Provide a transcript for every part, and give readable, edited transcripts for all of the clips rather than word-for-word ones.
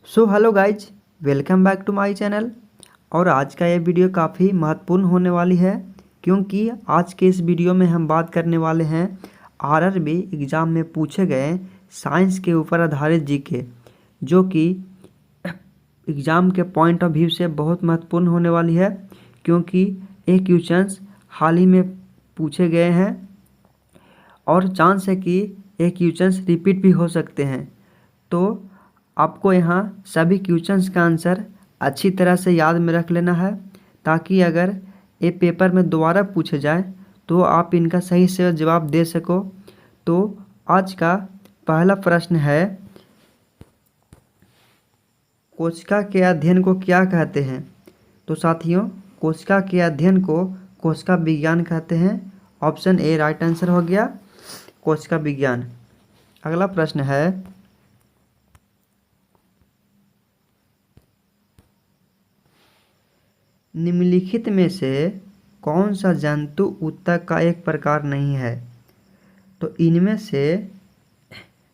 So hello guys, welcome back to my channel. और आज का ये वीडियो काफ़ी महत्वपूर्ण होने वाली है क्योंकि आज के इस वीडियो में हम बात करने वाले हैं आरआरबी एग्ज़ाम में पूछे गए साइंस के ऊपर आधारित जीके, जो कि एग्ज़ाम के पॉइंट ऑफ व्यू से बहुत महत्वपूर्ण होने वाली है क्योंकि ये क्वेश्चंस हाल ही में पूछे गए हैं और चांस है कि ये क्वेश्चंस रिपीट भी हो सकते हैं। तो आपको यहाँ सभी क्वेश्चंस का आंसर अच्छी तरह से याद में रख लेना है ताकि अगर ये पेपर में दोबारा पूछे जाए तो आप इनका सही से जवाब दे सको। तो आज का पहला प्रश्न है, कोशिका के अध्ययन को क्या कहते हैं? तो साथियों, कोशिका के अध्ययन को कोशिका विज्ञान कहते हैं। ऑप्शन ए राइट आंसर हो गया, कोशिका विज्ञान। अगला प्रश्न है, निम्नलिखित में से कौन सा जंतु ऊतक का एक प्रकार नहीं है? तो इनमें से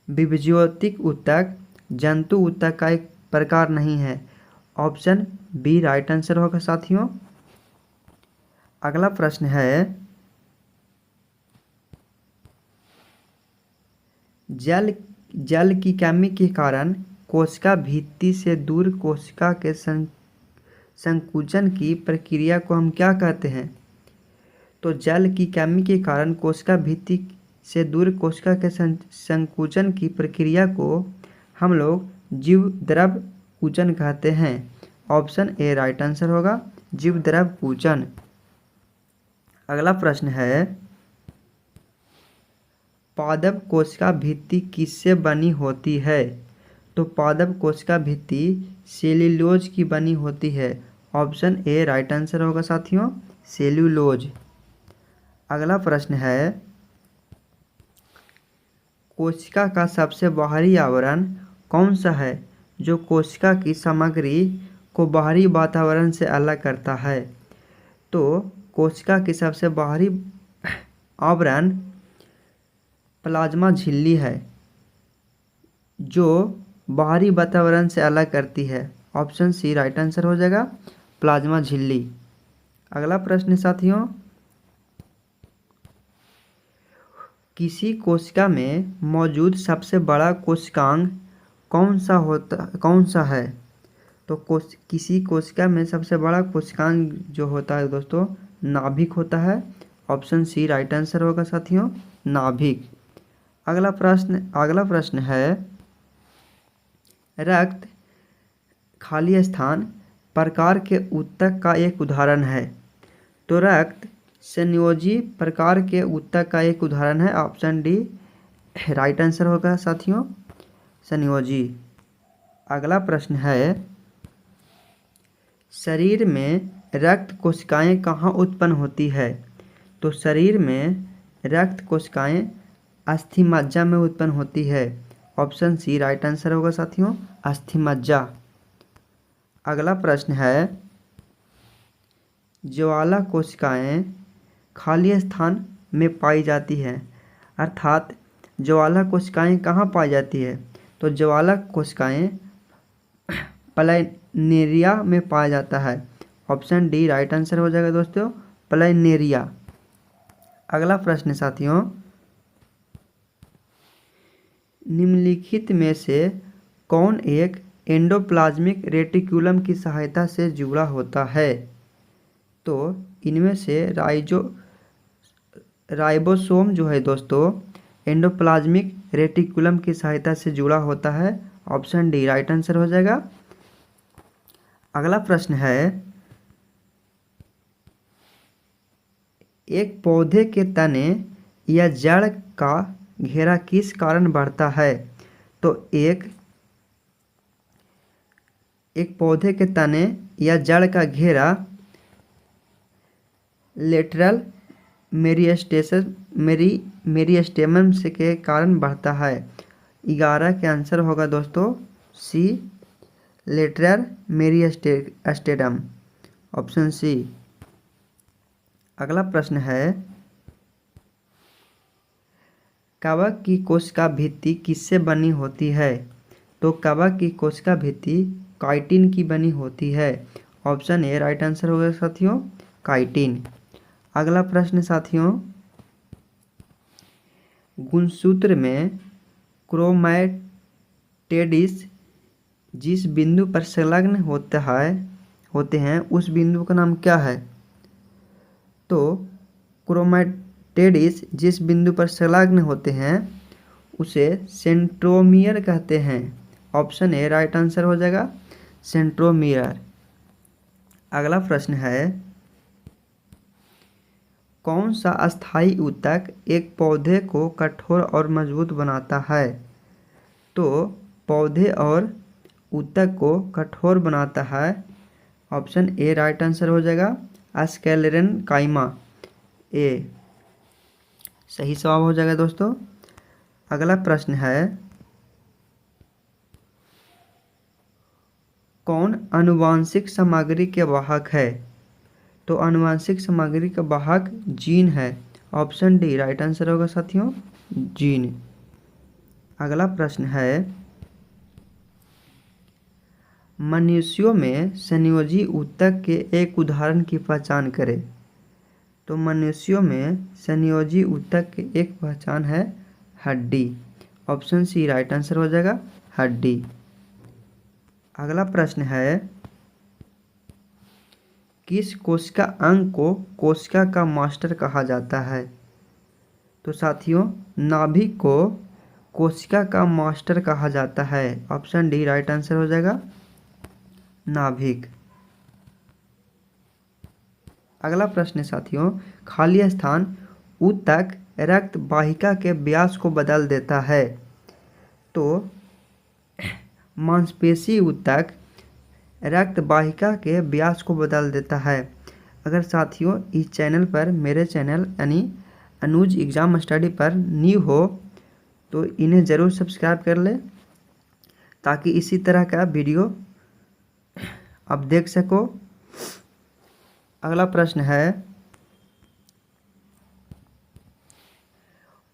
विभज्योतिक ऊतक जंतु ऊतक का एक प्रकार नहीं है। ऑप्शन बी राइट आंसर होगा साथियों। अगला प्रश्न है, जल की कमी के कारण कोशिका भित्ति से दूर कोशिका के संकुचन की प्रक्रिया को हम क्या कहते हैं? तो जल की कमी के कारण कोशिका भित्ति से दूर कोशिका के संकुचन की प्रक्रिया को हम लोग जीव द्रव कुचन कहते हैं। ऑप्शन ए राइट आंसर होगा, जीव द्रव कुचन। अगला प्रश्न है, पादप कोशिका भित्ति किससे बनी होती है? तो पादप कोशिका भित्ति सेल्यूलोज की बनी होती है। ऑप्शन ए राइट आंसर होगा साथियों, सेल्यूलोज। अगला प्रश्न है, कोशिका का सबसे बाहरी आवरण कौन सा है जो कोशिका की सामग्री को बाहरी वातावरण से अलग करता है? तो कोशिका की सबसे बाहरी आवरण प्लाज्मा झिल्ली है जो बाहरी वातावरण से अलग करती है। ऑप्शन सी राइट आंसर हो जाएगा, प्लाज्मा झिल्ली। अगला प्रश्न साथियों, किसी कोशिका में मौजूद सबसे बड़ा कोशिकांग कौन सा है? तो किसी कोशिका में सबसे बड़ा कोशिकांग जो होता है दोस्तों, नाभिक होता है। ऑप्शन सी राइट आंसर होगा साथियों, नाभिक। अगला प्रश्न है, रक्त खाली स्थान प्रकार के ऊतक का एक उदाहरण है। तो रक्त संयोजी प्रकार के ऊतक का एक उदाहरण है। ऑप्शन डी राइट आंसर होगा साथियों, संयोजी। अगला प्रश्न है, शरीर में रक्त कोशिकाएं कहाँ उत्पन्न होती है? तो शरीर में रक्त कोशिकाएं अस्थिमज्जा में उत्पन्न होती है। ऑप्शन सी राइट आंसर होगा साथियों, अस्थिमज्जा। अगला प्रश्न है, ज्वाला कोशिकाएं खाली स्थान में पाई जाती है, अर्थात ज्वाला कोशिकाएं कहाँ पाई जाती है? तो ज्वाला कोशिकाएं प्लानेरिया में पाया जाता है। ऑप्शन डी राइट आंसर हो जाएगा दोस्तों, प्लानेरिया। अगला प्रश्न साथियों, निम्नलिखित में से कौन एक एंडोप्लाज्मिक रेटिक्यूलम की सहायता से जुड़ा होता है? तो इनमें से राइबोसोम जो है दोस्तों, एंडोप्लाज्मिक रेटिक्यूलम की सहायता से जुड़ा होता है। ऑप्शन डी राइट आंसर हो जाएगा। अगला प्रश्न है, एक पौधे के तने या जड़ का घेरा किस कारण बढ़ता है? तो एक पौधे के तने या जड़ का घेरा लेटरल मेरिस्टेमम से के कारण बढ़ता है। 11 के आंसर होगा दोस्तों सी, लेटरल मेरिस्टेमम। Option C. अगला प्रश्न है, कवक की कोशिका भित्ति किससे बनी होती है? तो कवक की कोशिका भित्ति काइटिन की बनी होती है। ऑप्शन ए राइट आंसर होगा साथियों, काइटिन। अगला प्रश्न साथियों, गुणसूत्र में क्रोमैटिड्स जिस बिंदु पर संलग्न होते हैं उस बिंदु का नाम क्या है? तो क्रोमैटिड्स जिस बिंदु पर संलग्न होते हैं उसे सेंट्रोमियर कहते हैं। ऑप्शन ए राइट आंसर हो जाएगा, सेंट्रोमियर। अगला प्रश्न है, कौन सा अस्थायी ऊतक एक पौधे को कठोर और मजबूत बनाता है? तो पौधे और ऊतक को कठोर बनाता है। ऑप्शन ए राइट आंसर हो जाएगा, स्क्लेरेनकाइमा। ए सही जवाब हो जाएगा दोस्तों। अगला प्रश्न है, कौन आनुवांशिक सामग्री के वाहक है? तो आनुवांशिक सामग्री का वाहक जीन है। ऑप्शन डी राइट आंसर होगा साथियों, जीन। अगला प्रश्न है, मनुष्यों में संयोजी ऊतक के एक उदाहरण की पहचान करें। तो मनुष्यों में संयोजी ऊतक की एक पहचान है हड्डी। ऑप्शन सी राइट आंसर हो जाएगा, हड्डी। अगला प्रश्न है, किस कोशिका अंग को कोशिका का मास्टर कहा जाता है? तो साथियों, नाभिक को कोशिका का मास्टर कहा जाता है। ऑप्शन डी राइट आंसर हो जाएगा, नाभिक। अगला प्रश्न है साथियों, खाली स्थान ऊतक रक्त वाहिका के व्यास को बदल देता है। तो मांसपेशी ऊतक रक्त वाहिका के व्यास को बदल देता है। अगर साथियों इस चैनल पर, मेरे चैनल यानी अनुज एग्ज़ाम स्टडी पर न्यू हो तो इन्हें ज़रूर सब्सक्राइब कर ले, ताकि इसी तरह का वीडियो आप देख सको। अगला प्रश्न है,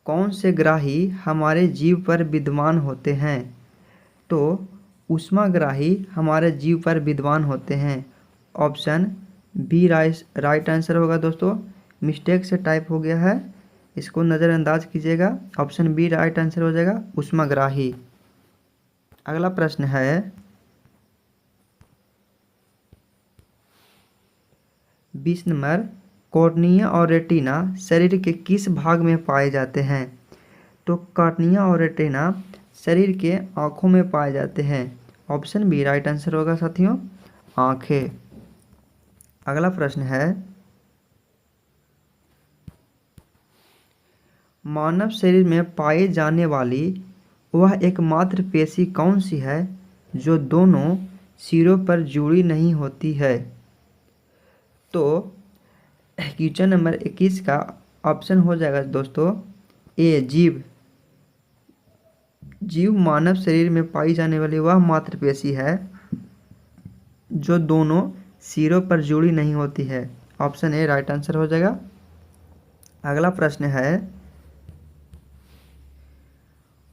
कौन से ग्राही हमारे जीव पर विद्यमान होते हैं? तो ऊष्माग्राही हमारे जीव पर विद्यमान होते हैं। ऑप्शन बी राइट आंसर होगा दोस्तों, मिस्टेक से टाइप हो गया है, इसको नज़रअंदाज कीजिएगा। ऑप्शन बी राइट आंसर हो जाएगा, ऊष्माग्राही। अगला प्रश्न है, 20 नंबर, कॉर्निया और रेटिना शरीर के किस भाग में पाए जाते हैं? तो कॉर्निया और रेटिना शरीर के आँखों में पाए जाते हैं। ऑप्शन बी राइट आंसर होगा साथियों, आँखें। अगला प्रश्न है, मानव शरीर में पाई जाने वाली वह एकमात्र पेशी कौन सी है जो दोनों सिरों पर जुड़ी नहीं होती है? तो क्वेश्चन नंबर 21 का ऑप्शन हो जाएगा दोस्तों, ए जीव। जीव मानव शरीर में पाई जाने वाली वह मांसपेशी है जो दोनों सिरों पर जुड़ी नहीं होती है। ऑप्शन ए राइट आंसर हो जाएगा। अगला प्रश्न है,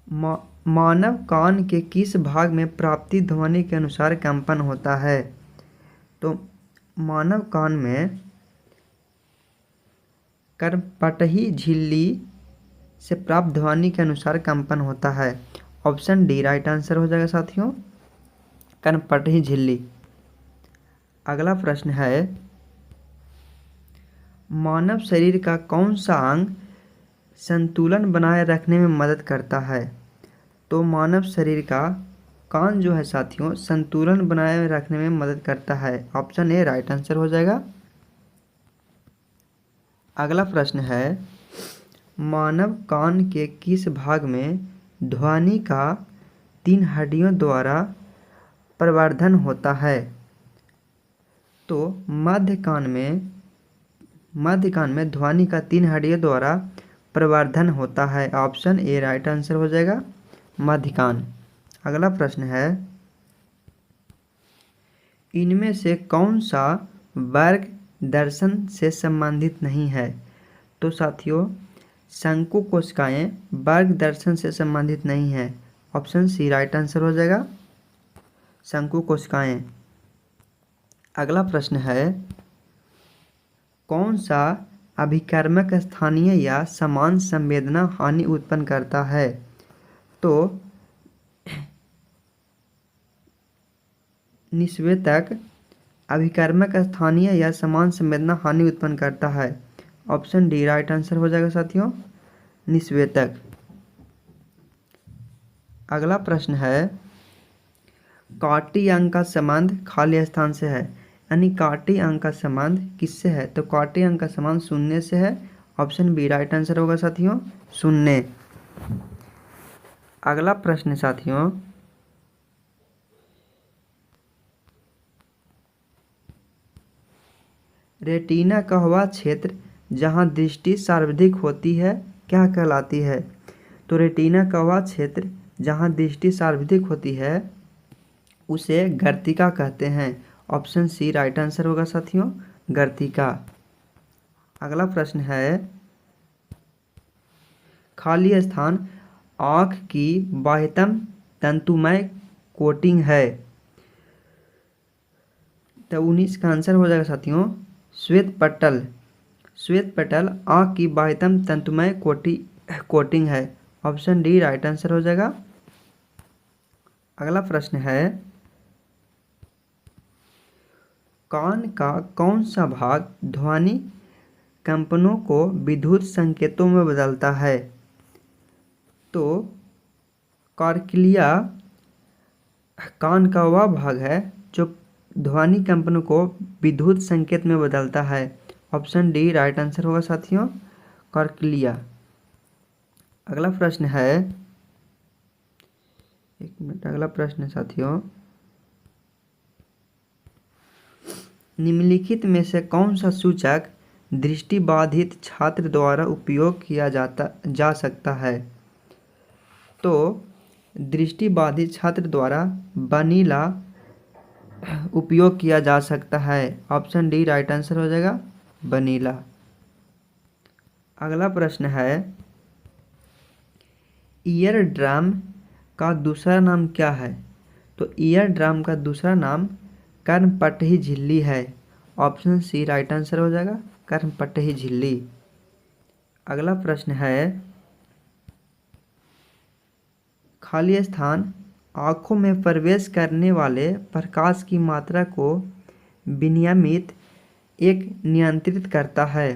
मानव कान के किस भाग में प्राप्ति ध्वनि के अनुसार कंपन होता है? तो मानव कान में कर्णपटही झिल्ली से प्राप्त ध्वनि के अनुसार कंपन होता है। ऑप्शन डी राइट आंसर हो जाएगा साथियों, कर्णपटही झिल्ली। अगला प्रश्न है, मानव शरीर का कौन सा अंग संतुलन बनाए रखने में मदद करता है? तो मानव शरीर का कान जो है साथियों संतुलन बनाए रखने में मदद करता है। ऑप्शन ए राइट आंसर हो जाएगा। अगला प्रश्न है, मानव कान के किस भाग में ध्वनि का 3 हड्डियों द्वारा प्रवर्धन होता है? तो मध्य कान में ध्वनि का 3 हड्डियों द्वारा प्रवर्धन होता है। ऑप्शन ए राइट आंसर हो जाएगा, मध्य कान। अगला प्रश्न है, इनमें से कौन सा वर्ग दर्शन से संबंधित नहीं है? तो साथियों शंकु कोशिकाएं वर्ग दर्शन से संबंधित नहीं है। ऑप्शन सी राइट आंसर हो जाएगा शंकु कोशिकाएं। अगला प्रश्न है, कौन सा अभिकर्मक स्थानीय या समान संवेदना हानि उत्पन्न करता है? तो निस्वेदक अभिकर्मक स्थानीय या समान संवेदना हानि उत्पन्न करता है। ऑप्शन डी राइट आंसर हो जाएगा साथियों, निस्वेदक। अगला प्रश्न है, काटी अंक का संबंध खाली स्थान से है, यानी काटी अंक का संबंध किससे है? तो काटी अंक का संबंध शून्य से है। ऑप्शन बी राइट आंसर होगा साथियों, शून्य। अगला प्रश्न साथियों, रेटिना का वह क्षेत्र जहां दृष्टि सर्वाधिक होती है क्या कहलाती है? तो रेटिना का वह क्षेत्र जहां दृष्टि सर्वाधिक होती है उसे गर्तिका कहते हैं। ऑप्शन सी राइट आंसर होगा साथियों, गर्तिका। अगला प्रश्न है, खाली स्थान आँख की बाह्यतम तंतुमय कोटिंग है। तो 19 का आंसर हो जाएगा साथियों, श्वेत पटल। श्वेत पटल आँख की बाह्यतम तंतुमय कोटिंग है। ऑप्शन डी राइट आंसर हो जाएगा। अगला प्रश्न है, कान का कौन सा भाग ध्वनि कंपनों को विद्युत संकेतों में बदलता है? तो कॉर्क्लिया कान का वह भाग है जो ध्वनि कंपनों को विद्युत संकेत में बदलता है। ऑप्शन डी राइट आंसर होगा साथियों, कॉर्क्लिया। अगला प्रश्न है, एक मिनट, अगला प्रश्न साथियों, निम्नलिखित में से कौन सा सूचक दृष्टिबाधित छात्र द्वारा उपयोग किया जा सकता है? तो दृष्टिबाधित छात्र द्वारा वनीला उपयोग किया जा सकता है। ऑप्शन डी राइट आंसर हो जाएगा, वनीला। अगला प्रश्न है, ईयर ड्रम का दूसरा नाम क्या है? तो ईयर ड्रम का दूसरा नाम कर्णपटही झिल्ली है। ऑप्शन सी राइट आंसर हो जाएगा, कर्णपटही झिल्ली। अगला प्रश्न है, खाली स्थान आँखों में प्रवेश करने वाले प्रकाश की मात्रा को विनियमित एक नियंत्रित करता है।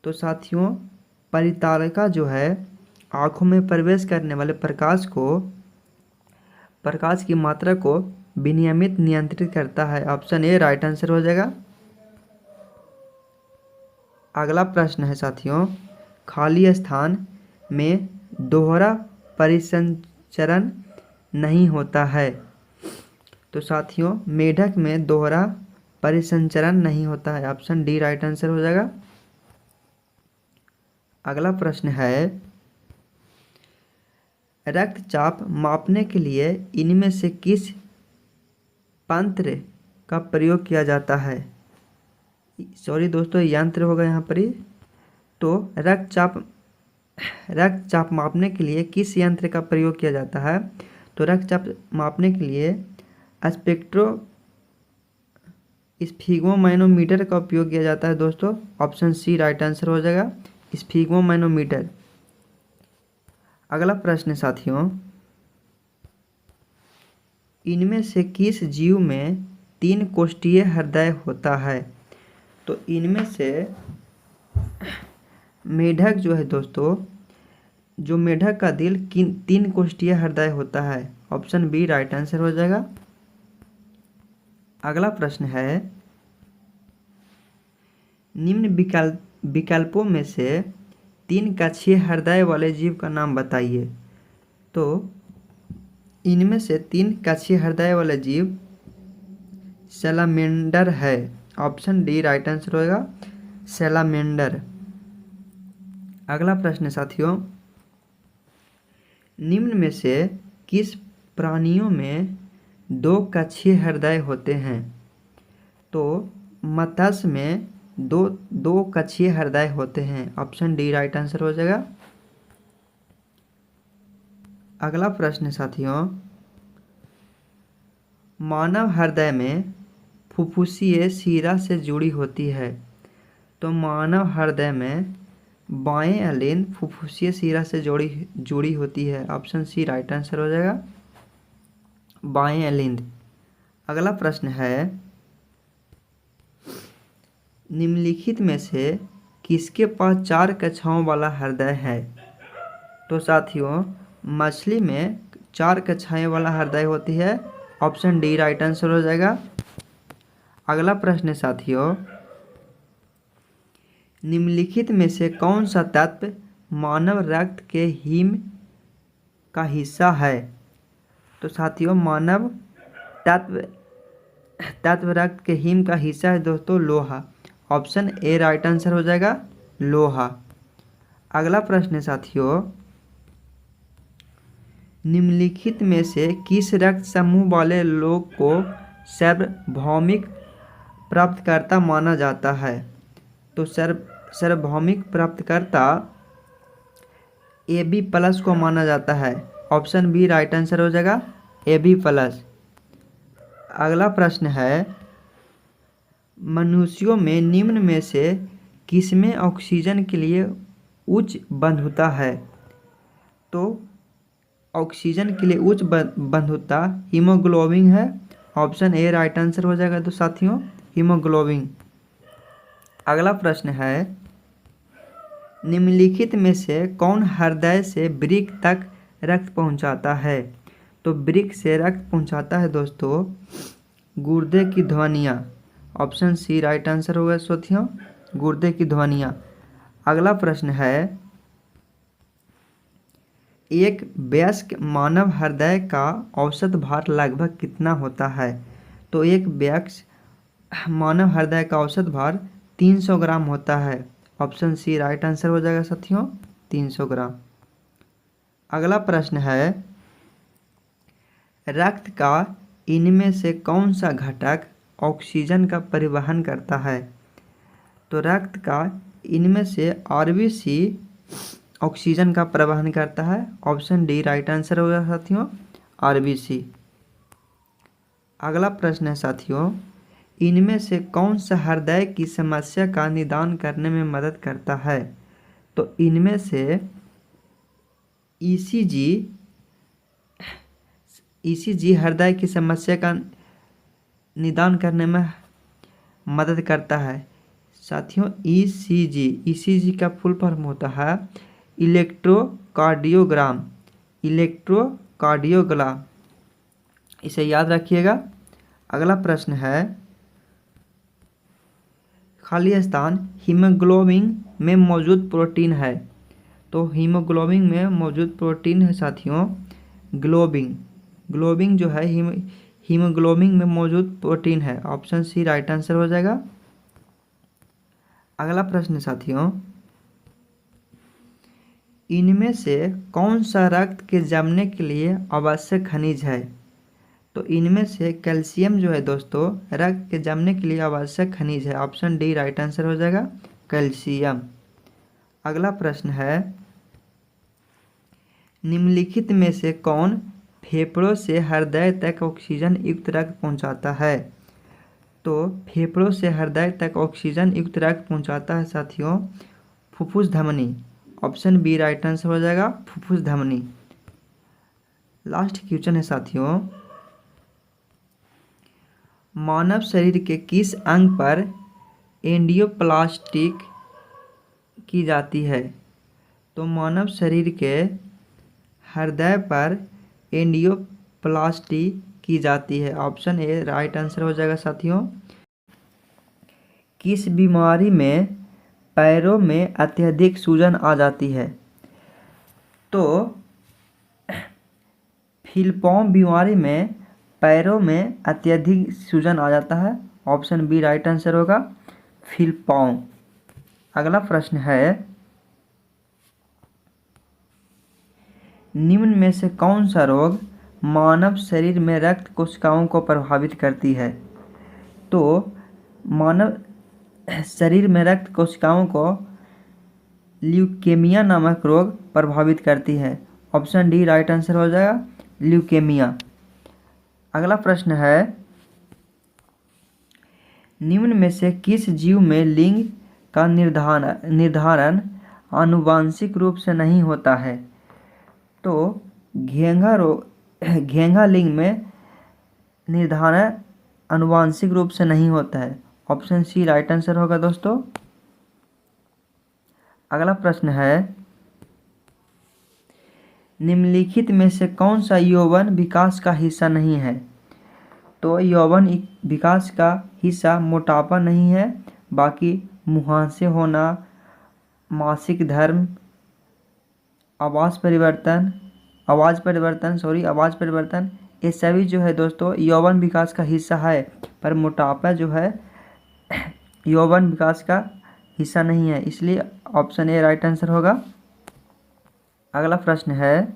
तो साथियों, परितालिका जो है आँखों में प्रवेश करने वाले प्रकाश की मात्रा को विनियमित नियंत्रित करता है। ऑप्शन ए राइट आंसर हो जाएगा। अगला प्रश्न है साथियों, खाली स्थान में दोहरा परिसंचरण नहीं होता है। तो साथियों, मेढक में दोहरा परिसंचरण नहीं होता है। ऑप्शन डी राइट आंसर हो जाएगा। अगला प्रश्न है, रक्तचाप मापने के लिए इनमें से किस यंत्र का प्रयोग किया जाता है? सॉरी दोस्तों, यंत्र होगा यहाँ पर ही। तो रक्तचाप मापने के लिए किस यंत्र का प्रयोग किया जाता है? तो रक्तचाप मापने के लिए स्फिग्मोमैनोमीटर का उपयोग किया जाता है दोस्तों। ऑप्शन सी राइट आंसर हो जाएगा, स्फिग्मोमैनोमीटर। अगला प्रश्न साथियों, इनमें से किस जीव में 3 कोष्ठीय हृदय होता है? तो इनमें से मेढक जो है दोस्तों, जो मेढक का दिल 3 कोष्ठीय हृदय होता है। ऑप्शन बी राइट आंसर हो जाएगा। अगला प्रश्न है, निम्न विकल्पों में से 3 कक्षीय हृदय वाले जीव का नाम बताइए। तो इनमें से 3 कक्षीय हृदय वाले जीव सैलामेंडर है। ऑप्शन डी राइट आंसर होगा, सैलामेंडर। अगला प्रश्न साथियों, निम्न में से किस प्राणियों में 2 कक्षीय हृदय होते हैं? तो मत्स्य में दो कक्षीय हृदय होते हैं। ऑप्शन डी राइट आंसर हो जाएगा। अगला प्रश्न है साथियों, मानव हृदय में फुफ्फुसीय शिरा से जुड़ी होती है। तो मानव हृदय में बाएं एलिन फुफ्फुसीय शिरा से जुड़ी होती है। ऑप्शन सी राइट आंसर हो जाएगा, बाएं एलिन। अगला प्रश्न है, निम्नलिखित में से किसके पास 4 कक्षाओं वाला हृदय है। तो साथियों, मछली में 4 कक्षाएं वाला हृदय होती है। ऑप्शन डी राइट आंसर हो जाएगा। अगला प्रश्न है साथियों, निम्नलिखित में से कौन सा तत्व मानव रक्त के हिम का हिस्सा है। तो साथियों, मानव तत्व रक्त के हिम का हिस्सा है दोस्तों, लोहा। ऑप्शन ए राइट आंसर हो जाएगा, लोहा। अगला प्रश्न है साथियों, निम्नलिखित में से किस रक्त समूह वाले लोग को सार्वभौमिक प्राप्तकर्ता माना जाता है। तो सार्वभौमिक प्राप्तकर्ता AB+ को माना जाता है। ऑप्शन बी राइट आंसर हो जाएगा, AB+। अगला प्रश्न है, मनुष्यों में निम्न में से किसमें ऑक्सीजन के लिए उच्च बंधुता है। तो ऑक्सीजन के लिए उच्च बंधुता हीमोग्लोबिन है। ऑप्शन ए राइट आंसर हो जाएगा तो साथियों, हीमोग्लोबिन। अगला प्रश्न है, निम्नलिखित में से कौन हृदय से वृक्क तक रक्त पहुंचाता है। तो वृक्क से रक्त पहुंचाता है दोस्तों गुर्दे की ध्वनियाँ। ऑप्शन सी राइट आंसर होगा साथियों, गुर्दे की ध्वनियाँ। अगला प्रश्न है, एक वयस्क मानव हृदय का औसत भार लगभग कितना होता है। तो एक वयस्क मानव हृदय का औसत भार 300 ग्राम होता है। ऑप्शन सी राइट आंसर हो जाएगा साथियों, 300 ग्राम। अगला प्रश्न है, रक्त का इनमें से कौन सा घटक ऑक्सीजन का परिवहन करता है। तो रक्त का इनमें से RBC ऑक्सीजन का परिवहन करता है। ऑप्शन डी राइट आंसर होगा साथियों, RBC। अगला प्रश्न है साथियों, इनमें से कौन सा हृदय की समस्या का निदान करने में मदद करता है। तो इनमें से ECG हृदय की समस्या का निदान करने में मदद करता है साथियों। ECG का फुल फॉर्म होता है इलेक्ट्रोकार्डियोग्राम। इसे याद रखिएगा। अगला प्रश्न है, खाली स्थान हीमोग्लोबिन में मौजूद प्रोटीन है। तो हीमोग्लोबिन में मौजूद प्रोटीन है साथियों ग्लोबिन जो है हीमोग्लोबिन में मौजूद प्रोटीन है। ऑप्शन सी राइट आंसर हो जाएगा। अगला प्रश्न साथियों, इनमें से कौन सा रक्त के जमने के लिए आवश्यक खनिज है। तो इनमें से कैल्शियम जो है दोस्तों रक्त के जमने के लिए आवश्यक खनिज है। ऑप्शन डी राइट आंसर हो जाएगा, कैल्शियम। अगला प्रश्न है, निम्नलिखित में से कौन फेफड़ों से हृदय तक ऑक्सीजन युक्त रक्त पहुंचाता है। तो फेफड़ों से हृदय तक ऑक्सीजन युक्त रक्त पहुंचाता है साथियों फुफ्फुस धमनी। ऑप्शन बी राइट आंसर हो जाएगा, फुफ्फुस धमनी। लास्ट क्वेश्चन है साथियों, मानव शरीर के किस अंग पर एंजियोप्लास्टी की जाती है। तो मानव शरीर के हृदय पर एंजियोप्लास्टी की जाती है। ऑप्शन ए राइट आंसर हो जाएगा साथियों। किस बीमारी में पैरों में अत्यधिक सूजन आ जाती है। तो फिलपॉम बीमारी में पैरों में अत्यधिक सूजन आ जाता है। ऑप्शन बी राइट आंसर होगा, फिलपॉम। अगला प्रश्न है, निम्न में से कौन सा रोग मानव शरीर में रक्त कोशिकाओं को प्रभावित करती है। तो मानव शरीर में रक्त कोशिकाओं को ल्यूकेमिया नामक रोग प्रभावित करती है। ऑप्शन डी राइट आंसर हो जाएगा, ल्यूकेमिया। अगला प्रश्न है, निम्न में से किस जीव में लिंग का निर्धारण आनुवांशिक रूप से नहीं होता है? तो घेंघा लिंग में निर्धारण आनुवांशिक रूप से नहीं होता है, ऑप्शन सी राइट आंसर होगा दोस्तों। अगला प्रश्न है, निम्नलिखित में से कौन सा यौवन विकास का हिस्सा नहीं है? तो यौवन विकास का हिस्सा मोटापा नहीं है, बाकी मुहांसे होना, मासिक धर्म, आवाज़ परिवर्तन, ये सभी जो है दोस्तों यौवन विकास का हिस्सा है, पर मोटापा जो है यौवन विकास का हिस्सा नहीं है, इसलिए ऑप्शन ए राइट आंसर होगा। अगला प्रश्न है,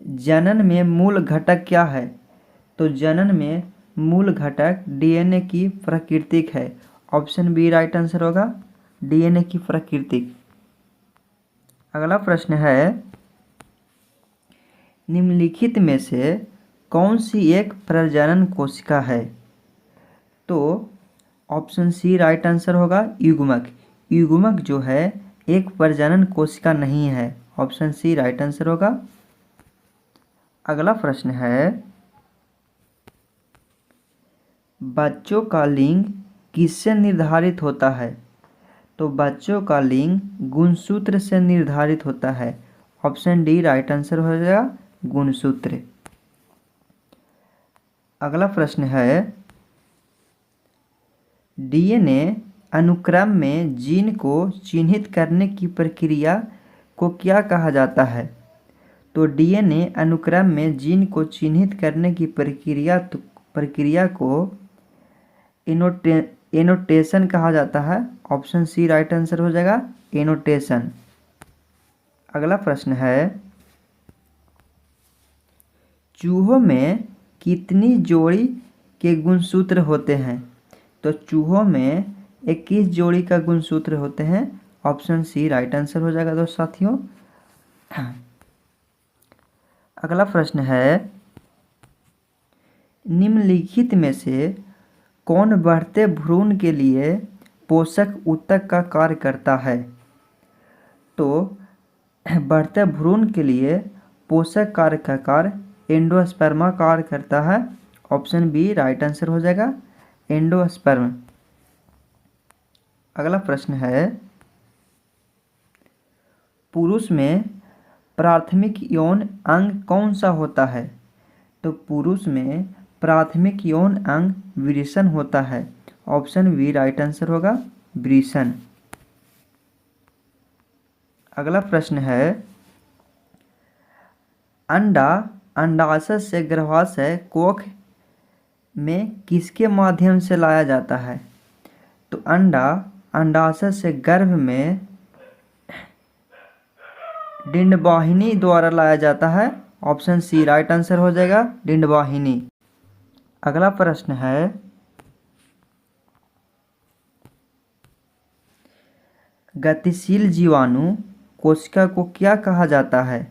जनन में मूल घटक क्या है? तो जनन में मूल घटक डीएनए की प्राकृतिक है, ऑप्शन बी राइट आंसर होगा, डीएनए की प्राकृतिक। अगला प्रश्न है, निम्नलिखित में से कौन सी एक प्रजनन कोशिका है? तो ऑप्शन सी राइट आंसर होगा, युग्मक। युग्मक जो है एक प्रजनन कोशिका नहीं है, ऑप्शन सी राइट आंसर होगा। अगला प्रश्न है, बच्चों का लिंग किससे निर्धारित होता है? तो बच्चों का लिंग गुणसूत्र से निर्धारित होता है, ऑप्शन डी राइट आंसर हो जाएगा, गुणसूत्र। अगला प्रश्न है, डीएनए अनुक्रम में जीन को चिन्हित करने की प्रक्रिया को क्या कहा जाता है? तो डीएनए अनुक्रम में जीन को चिन्हित करने की प्रक्रिया को एनोटेशन कहा जाता है, ऑप्शन सी राइट आंसर हो जाएगा, एनोटेशन। अगला प्रश्न है, चूहों में कितनी जोड़ी के गुणसूत्र होते हैं? तो चूहों में 21 जोड़ी का गुणसूत्र होते हैं, ऑप्शन सी राइट आंसर हो जाएगा दोस्त साथियों। अगला प्रश्न है, निम्नलिखित में से कौन बढ़ते भ्रूण के लिए पोषक ऊतक का कार्य करता है? तो बढ़ते भ्रूण के लिए पोषक कार्य का कार्य एंडोस्पर्मा कार्य करता है, ऑप्शन बी राइट आंसर हो जाएगा, एंडोस्पर्म। अगला प्रश्न है, पुरुष में प्राथमिक यौन अंग कौन सा होता है? तो पुरुष में प्राथमिक यौन अंग वृषण होता है, ऑप्शन बी राइट आंसर होगा, वृषण। अगला प्रश्न है, अंडा अंडाशय से गर्भाशय कोख में किसके माध्यम से लाया जाता है? तो अंडा अंडाशय से गर्भ में डिंडवाहिनी द्वारा लाया जाता है, ऑप्शन सी राइट आंसर हो जाएगा, डिंडवाहिनी। अगला प्रश्न है, गतिशील जीवाणु कोशिका को क्या कहा जाता है?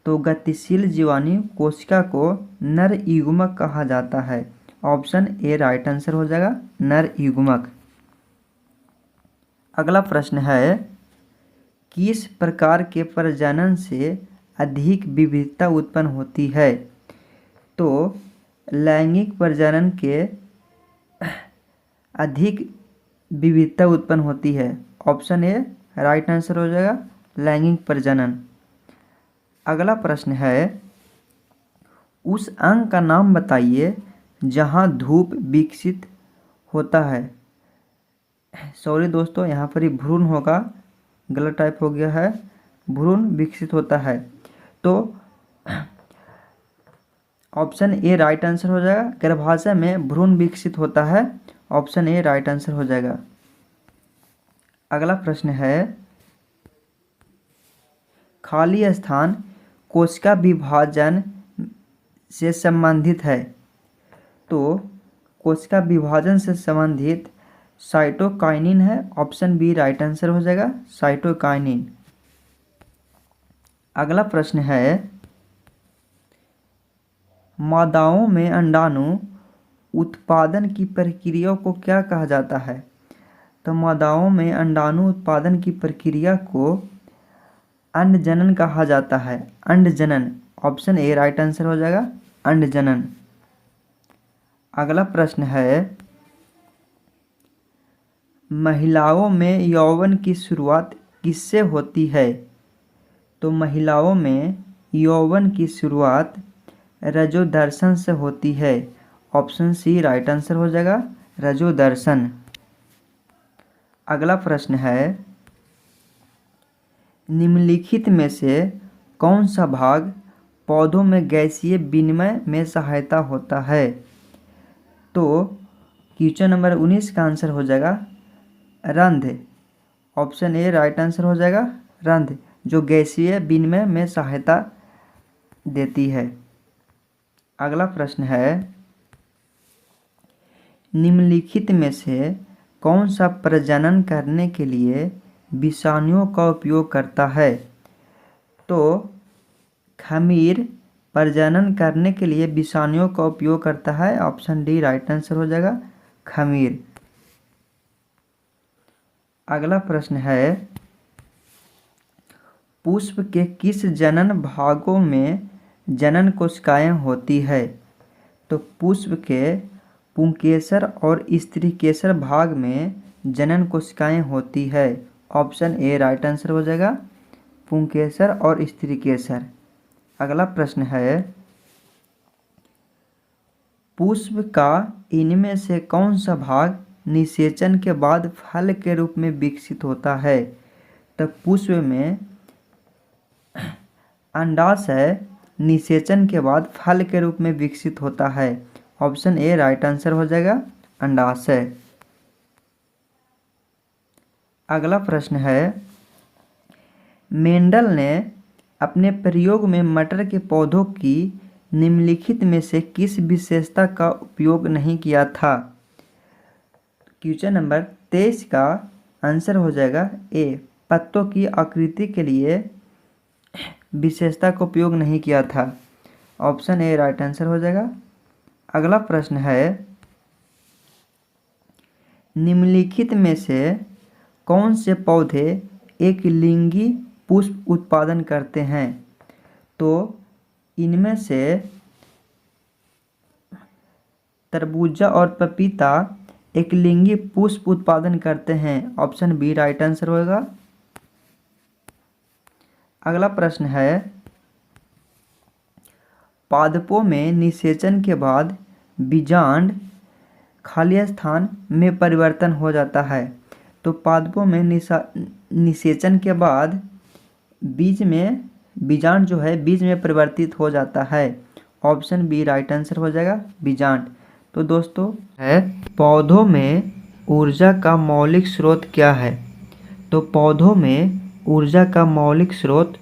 तो गतिशील जीवाणु कोशिका को नर युग्मक कहा जाता है, ऑप्शन ए राइट आंसर हो जाएगा, नर युग्मक। अगला प्रश्न है, किस प्रकार के प्रजनन से अधिक विविधता उत्पन्न होती है? तो लैंगिक प्रजनन के अधिक विविधता उत्पन्न होती है, ऑप्शन ए राइट आंसर हो जाएगा, लैंगिक प्रजनन। अगला प्रश्न है, उस अंग का नाम बताइए जहां धूप विकसित होता है। सॉरी दोस्तों, यहाँ पर ही भ्रूण होगा, गलत टाइप हो गया है, भ्रूण विकसित होता है, तो ऑप्शन ए राइट आंसर हो जाएगा, गर्भाशय में भ्रूण विकसित होता है, ऑप्शन ए राइट आंसर हो जाएगा। अगला प्रश्न है, खाली स्थान कोशिका विभाजन से संबंधित है। तो कोशिका विभाजन से संबंधित साइटोकाइनिन है, ऑप्शन बी राइट आंसर हो जाएगा, साइटोकाइनिन। अगला प्रश्न है, मादाओं में अंडाणु उत्पादन की प्रक्रिया को क्या कहा जाता है? तो मादाओं में अंडाणु उत्पादन की प्रक्रिया को अंडजनन कहा जाता है। अंडजनन, ऑप्शन ए राइट आंसर हो जाएगा, अंडजनन। अगला प्रश्न है, महिलाओं में यौवन की शुरुआत किससे होती है? तो महिलाओं में यौवन की शुरुआत रजोदर्शन से होती है। ऑप्शन सी राइट आंसर हो जाएगा, रजोदर्शन। अगला प्रश्न है, निम्नलिखित में से कौन सा भाग पौधों में गैसीय विनिमय में सहायता होता है? तो क्वेश्चन नंबर 19 का आंसर हो जाएगा रंध्र। ऑप्शन ए राइट आंसर हो जाएगा, रंध्र, जो गैसीय विनिमय में सहायता देती है। अगला प्रश्न है, निम्नलिखित में से कौन सा प्रजनन करने के लिए विषाणुओं का उपयोग करता है? तो खमीर प्रजनन करने के लिए विषाणुओं का उपयोग करता है। ऑप्शन डी राइट आंसर हो जाएगा, खमीर। अगला प्रश्न है, पुष्प के किस जनन भागों में जनन कोशिकाएं होती है? तो पुष्प के पुंकेसर और स्त्रीकेसर भाग में जनन कोशिकाएं होती है। ऑप्शन ए राइट आंसर हो जाएगा, पुंकेसर और स्त्रीकेसर। अगला प्रश्न है, पुष्प का इनमें से कौन सा भाग निषेचन के बाद फल के रूप में विकसित होता है? तो पुष्प में अंडाशय निषेचन के बाद फल के रूप में विकसित होता है। ऑप्शन ए राइट आंसर हो जाएगा, अंडाशय। अगला प्रश्न है, मेंडल ने अपने प्रयोग में मटर के पौधों की निम्नलिखित में से किस विशेषता का उपयोग नहीं किया था? क्वेश्चन नंबर 23 का आंसर हो जाएगा ए, पत्तों की आकृति के लिए विशेषता का उपयोग नहीं किया था। ऑप्शन ए राइट आंसर हो जाएगा। अगला प्रश्न है, निम्नलिखित में से कौन से पौधे एक लिंगी पुष्प उत्पादन करते हैं? तो इनमें से तरबूजा और पपीता एक लिंगी पुष्प उत्पादन करते हैं। ऑप्शन बी राइट आंसर होगा। अगला प्रश्न है, पादपों में निषेचन के बाद बीजांड खाली स्थान में परिवर्तन हो जाता है। तो पादपों में निषेचन के बाद बीजांड जो है बीज में परिवर्तित हो जाता है। ऑप्शन बी राइट आंसर हो जाएगा, बीजांड। तो दोस्तों है, पौधों में ऊर्जा का मौलिक स्रोत क्या है? तो पौधों में ऊर्जा का मौलिक स्रोत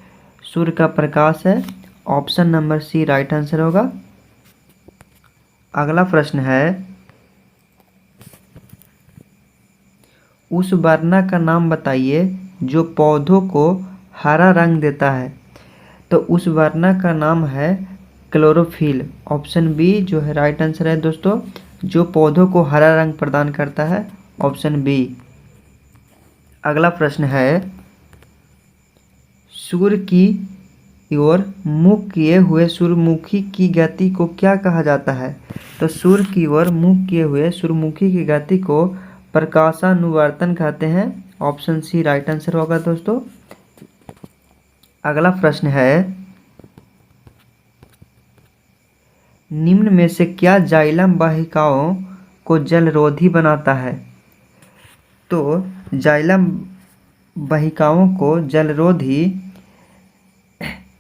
सूर्य का प्रकाश है। Option number C right answer होगा। अगला प्रश्न है, उस वर्ण का नाम बताइए जो पौधों को हरा रंग देता है। तो उस वर्ण का नाम है क्लोरोफिल। ऑप्शन बी जो है राइट आंसर है दोस्तों, जो पौधों को हरा रंग प्रदान करता है। Option B. अगला प्रश्न है, सूर्य की ओर मुख किए हुए सूर्यमुखी की गति को क्या कहा जाता है? तो सूर्य की ओर मुख किए हुए सूर्यमुखी की गति को प्रकाशानुवर्तन कहते हैं। ऑप्शन सी राइट आंसर होगा दोस्तों। अगला प्रश्न है, निम्न में से क्या जाइलम वाहिकाओं को जलरोधी बनाता है? तो जाइलम वाहिकाओं को जलरोधी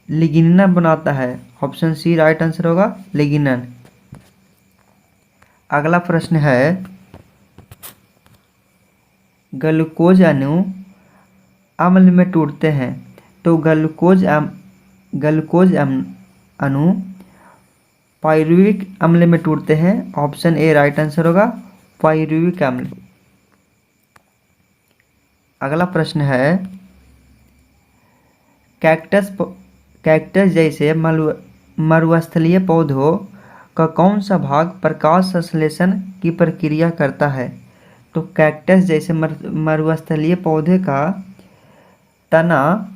लिग्निन बनाता है। ऑप्शन सी राइट आंसर होगा, लिग्निन। अगला प्रश्न है, ग्लूकोज अणु अम्ल में टूटते हैं। तो ग्लूकोज अणु पायरुविक अम्ल में टूटते हैं। ऑप्शन ए राइट आंसर होगा, पायरुविक अम्ल। अगला प्रश्न है, कैक्टस कैक्टस जैसे मरुस्थलीय पौधों का कौन सा भाग प्रकाश संश्लेषण की प्रक्रिया करता है? तो कैक्टस जैसे मरुस्थलीय पौधे का तना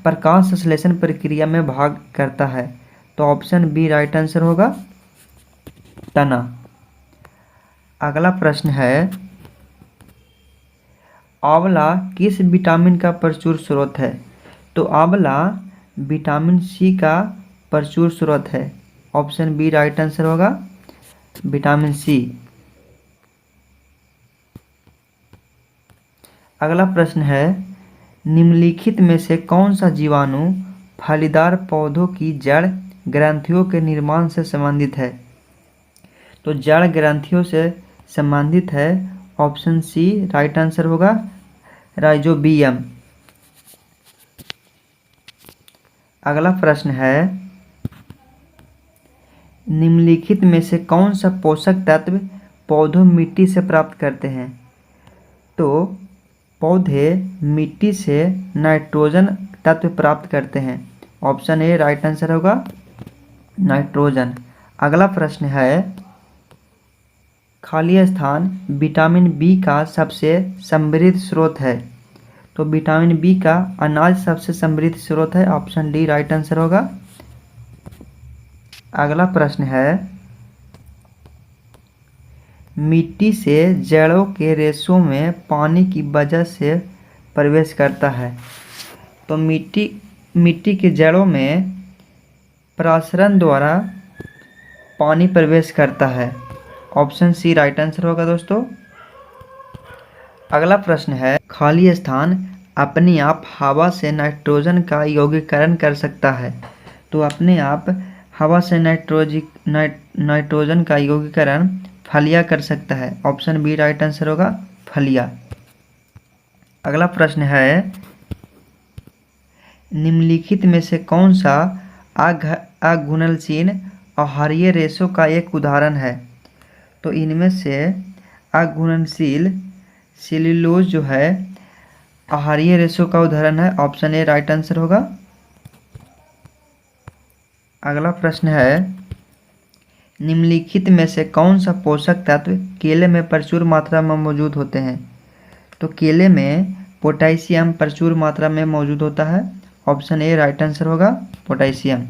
प्रकाश संश्लेषण प्रक्रिया में भाग करता है। तो ऑप्शन बी राइट आंसर होगा, तना। अगला प्रश्न है, आंवला किस विटामिन का प्रचुर स्रोत है? तो आंवला विटामिन सी का प्रचुर स्रोत है। ऑप्शन बी राइट आंसर होगा, विटामिन सी। अगला प्रश्न है, निम्नलिखित में से कौन सा जीवाणु फलीदार पौधों की जड़ ग्रंथियों के निर्माण से संबंधित है? तो जड़ ग्रंथियों से संबंधित है। ऑप्शन सी राइट आंसर होगा, राइजोबियम। अगला प्रश्न है, निम्नलिखित में से कौन सा पोषक तत्व पौधों मिट्टी से प्राप्त करते हैं? तो पौधे मिट्टी से नाइट्रोजन तत्व प्राप्त करते हैं। ऑप्शन ए राइट आंसर होगा, नाइट्रोजन। अगला प्रश्न है, खाली स्थान विटामिन बी का सबसे समृद्ध स्रोत है। तो विटामिन बी का अनाज सबसे समृद्ध स्रोत है। ऑप्शन डी राइट आंसर होगा। अगला प्रश्न है, मिट्टी से जड़ों के रेशों में पानी की वजह से प्रवेश करता है। तो मिट्टी के जड़ों में प्रसारण द्वारा पानी प्रवेश करता है। ऑप्शन सी राइट आंसर होगा दोस्तों। अगला प्रश्न है, खाली स्थान अपने आप हवा से नाइट्रोजन का यौगीकरण कर सकता है। तो अपने आप हवा से नाइट्रोजन का यौगीकरण फलियां कर सकता है। ऑप्शन बी राइट आंसर होगा, फलियां। अगला प्रश्न है, निम्नलिखित में से कौन सा अघुलनशील आहारीय रेशों का एक उदाहरण है? तो इनमें से अघुलनशील सेल्यूलोज जो है आहारीय रेशों का उदाहरण है। ऑप्शन ए राइट आंसर होगा। अगला प्रश्न है, निम्नलिखित में से कौन सा पोषक तत्व केले में प्रचुर मात्रा में मौजूद होते हैं? तो केले में पोटेशियम प्रचुर मात्रा में मौजूद होता है। ऑप्शन ए राइट आंसर होगा, पोटेशियम।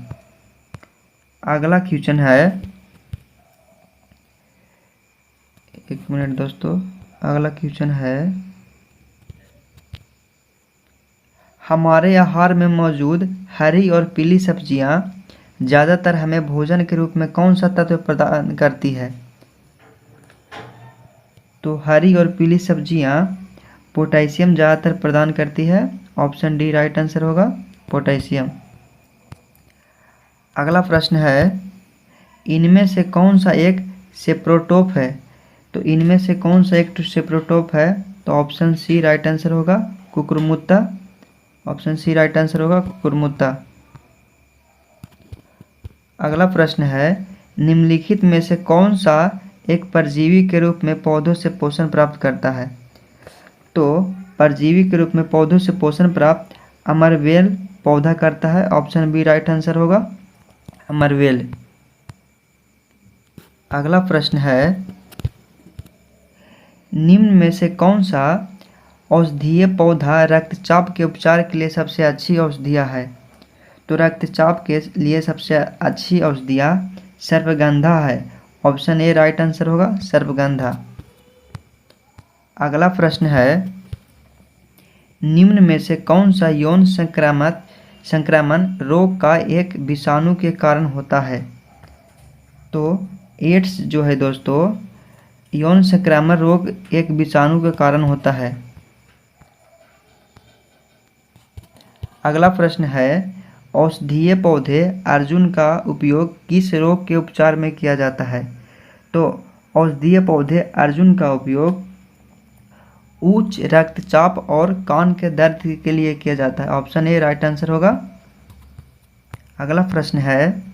अगला क्वेश्चन है, एक मिनट दोस्तों। अगला क्वेश्चन है, हमारे आहार में मौजूद हरी और पीली सब्जियां ज़्यादातर हमें भोजन के रूप में कौन सा तत्व प्रदान करती है? तो हरी और पीली सब्जियां पोटेशियम ज़्यादातर प्रदान करती है। ऑप्शन डी राइट आंसर होगा, पोटेशियम। अगला प्रश्न है, इनमें से कौन सा एक सेप्रोटोप है? तो इनमें से कौन सा एक सेप्रोटोप है? तो ऑप्शन सी राइट आंसर होगा, कुकुरमुत्ता। ऑप्शन सी राइट आंसर होगा, कुकुरमुत्ता। अगला प्रश्न है, निम्नलिखित में से कौन सा एक परजीवी के रूप में पौधों से पोषण प्राप्त करता है? तो परजीवी के रूप में पौधों से पोषण प्राप्त अमरवेल पौधा करता है। ऑप्शन बी राइट आंसर होगा, अमरवेल। अगला प्रश्न है, निम्न में से कौन सा औषधीय पौधा रक्तचाप के उपचार के लिए सबसे अच्छी औषधियाँ है? तो रक्तचाप के लिए सबसे अच्छी औषधियाँ सर्पगंधा है। ऑप्शन ए राइट आंसर होगा, सर्पगंधा। अगला प्रश्न है, निम्न में से कौन सा यौन संक्रमण रोग का एक विषाणु के कारण होता है? तो एड्स जो है दोस्तों, यौन संक्रमण रोग एक विषाणु के कारण होता है। अगला प्रश्न है, औषधीय पौधे अर्जुन का उपयोग किस रोग के उपचार में किया जाता है? तो औषधीय पौधे अर्जुन का उपयोग उच्च रक्तचाप और कान के दर्द के लिए किया जाता है। ऑप्शन ए राइट आंसर होगा। अगला प्रश्न है,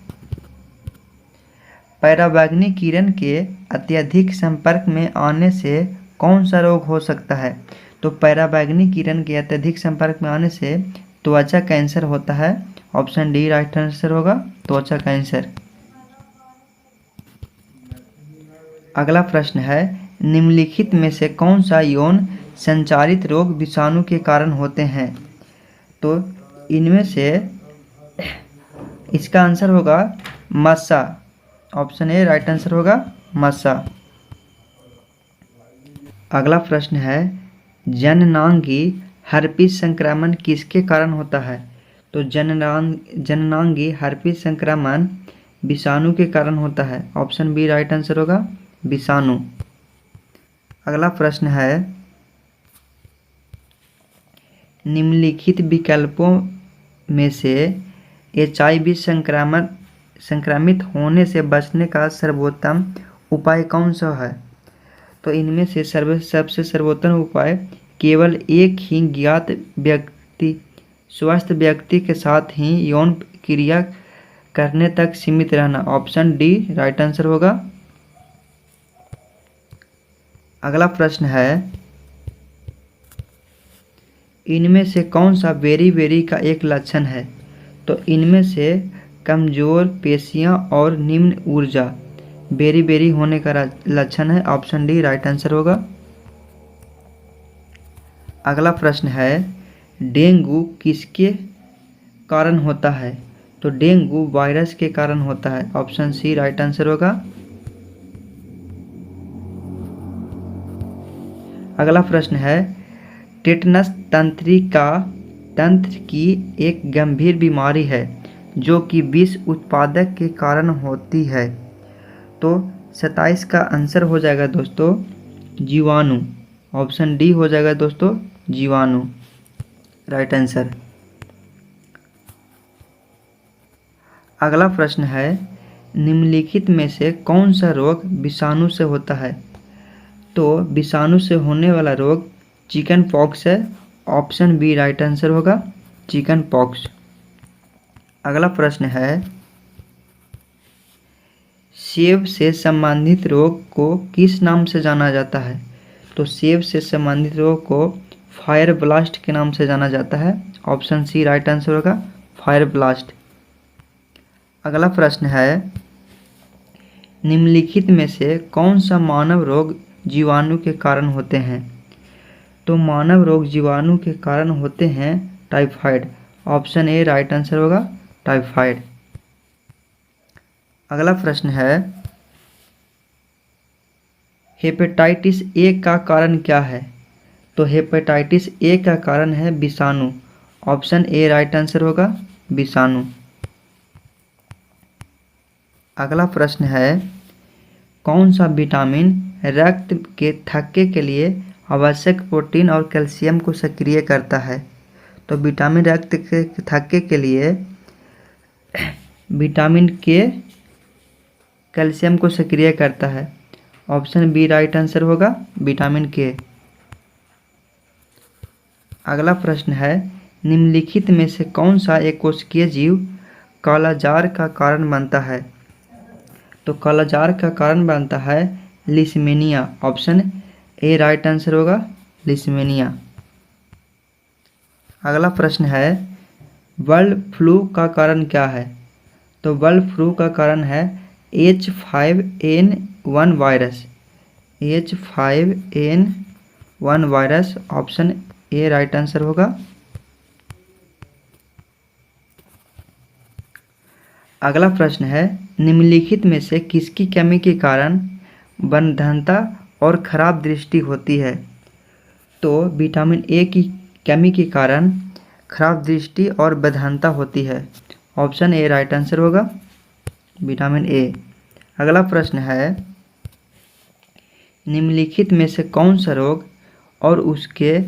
पराबैंगनी किरण के अत्यधिक संपर्क में आने से कौन सा रोग हो सकता है? तो पराबैंगनी किरण के अत्यधिक संपर्क में आने से त्वचा कैंसर होता है। ऑप्शन डी राइट आंसर होगा त्वचा कैंसर। अगला प्रश्न है, निम्नलिखित में से कौन सा यौन संचारित रोग विषाणु के कारण होते हैं? तो इनमें से इसका आंसर होगा मस्सा। ऑप्शन ए राइट आंसर होगा मस्सा। अगला प्रश्न है, जननांगी हर्पीस संक्रमण किसके कारण होता है? तो जननांगी हर्पीस संक्रमण विषाणु के कारण होता है। ऑप्शन बी राइट आंसर होगा विषाणु। अगला प्रश्न है, निम्नलिखित विकल्पों में से HIV संक्रमित होने से बचने का सर्वोत्तम उपाय कौन सा है? तो इनमें से सबसे सर्वोत्तम उपाय केवल एक ही ज्ञात स्वस्थ व्यक्ति के साथ ही यौन क्रिया करने तक सीमित रहना। ऑप्शन डी राइट आंसर होगा। अगला प्रश्न है, इनमें से कौन सा बेरी का एक लक्षण है? तो इनमें से कमजोर पेशियां और निम्न ऊर्जा बेरी होने का लक्षण है। ऑप्शन डी राइट आंसर होगा। अगला प्रश्न है, डेंगू किसके कारण होता है? तो डेंगू वायरस के कारण होता है। ऑप्शन सी राइट आंसर होगा। अगला प्रश्न है, टेटनस तंत्र की एक गंभीर बीमारी है जो कि विष उत्पादक के कारण होती है। तो 27 का आंसर हो जाएगा दोस्तों जीवाणु। ऑप्शन डी हो जाएगा दोस्तों जीवाणु राइट आंसर। अगला प्रश्न है, निम्नलिखित में से कौन सा रोग विषाणु से होता है? तो विषाणु से होने वाला रोग चिकन पॉक्स है। ऑप्शन बी राइट आंसर होगा चिकन पॉक्स। अगला प्रश्न है, सेब से संबंधित रोग को किस नाम से जाना जाता है? तो सेब से संबंधित रोग को फायर ब्लास्ट के नाम से जाना जाता है। ऑप्शन सी राइट आंसर होगा फायर ब्लास्ट। अगला प्रश्न है, निम्नलिखित में से कौन सा मानव रोग जीवाणु के कारण होते हैं? तो मानव रोग जीवाणु के कारण होते हैं typhoid. Option A right answer होगा टाइफाइड। अगला प्रश्न है, हेपेटाइटिस ए का कारण क्या है? तो हेपेटाइटिस ए का कारण है विषाणु। ऑप्शन ए राइट आंसर होगा विषाणु। अगला प्रश्न है, कौन सा विटामिन रक्त के थक्के के लिए आवश्यक प्रोटीन और कैल्शियम को सक्रिय करता है? तो विटामिन रक्त के थक्के के लिए विटामिन के कैल्शियम को सक्रिय करता है। ऑप्शन बी राइट आंसर होगा विटामिन के। अगला प्रश्न है, निम्नलिखित में से कौन सा एककोशिकीय जीव कालाजार का कारण बनता है? तो कालाजार का कारण बनता है leishmania. Option A right answer होगा लिस्मेनिया। अगला प्रश्न है, बर्ड फ्लू का कारण क्या है? तो बर्ड फ्लू का कारण है H5N1 virus. H5N1 virus. Option A right answer होगा। अगला प्रश्न है, निम्नलिखित में से किसकी कमी के कारण बंधनता और खराब दृष्टि होती है? तो विटामिन ए की कमी के कारण खराब दृष्टि और बंधनता होती है। ऑप्शन ए राइट आंसर होगा विटामिन ए। अगला प्रश्न है, निम्नलिखित में से कौन सा रोग और उसके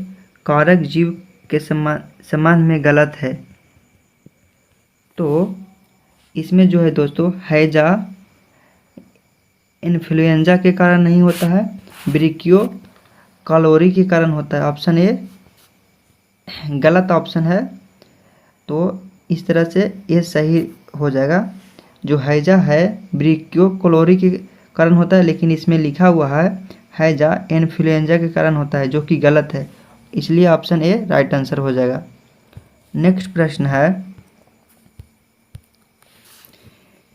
कारक जीव के संबंध में गलत है? तो इसमें जो है दोस्तों हैजा इन्फ्लुएंजा के कारण नहीं होता है, ब्रिकियो कलोरी के कारण होता है। ऑप्शन ए गलत ऑप्शन है। तो इस तरह से ये सही हो जाएगा। जो हैजा है ब्रिकियो कलोरी के कारण होता है, लेकिन इसमें लिखा हुआ है हैजा इन्फ्लुएंजा के कारण होता है, जो कि गलत है। इसलिए ऑप्शन ए राइट आंसर हो जाएगा। नेक्स्ट प्रश्न है,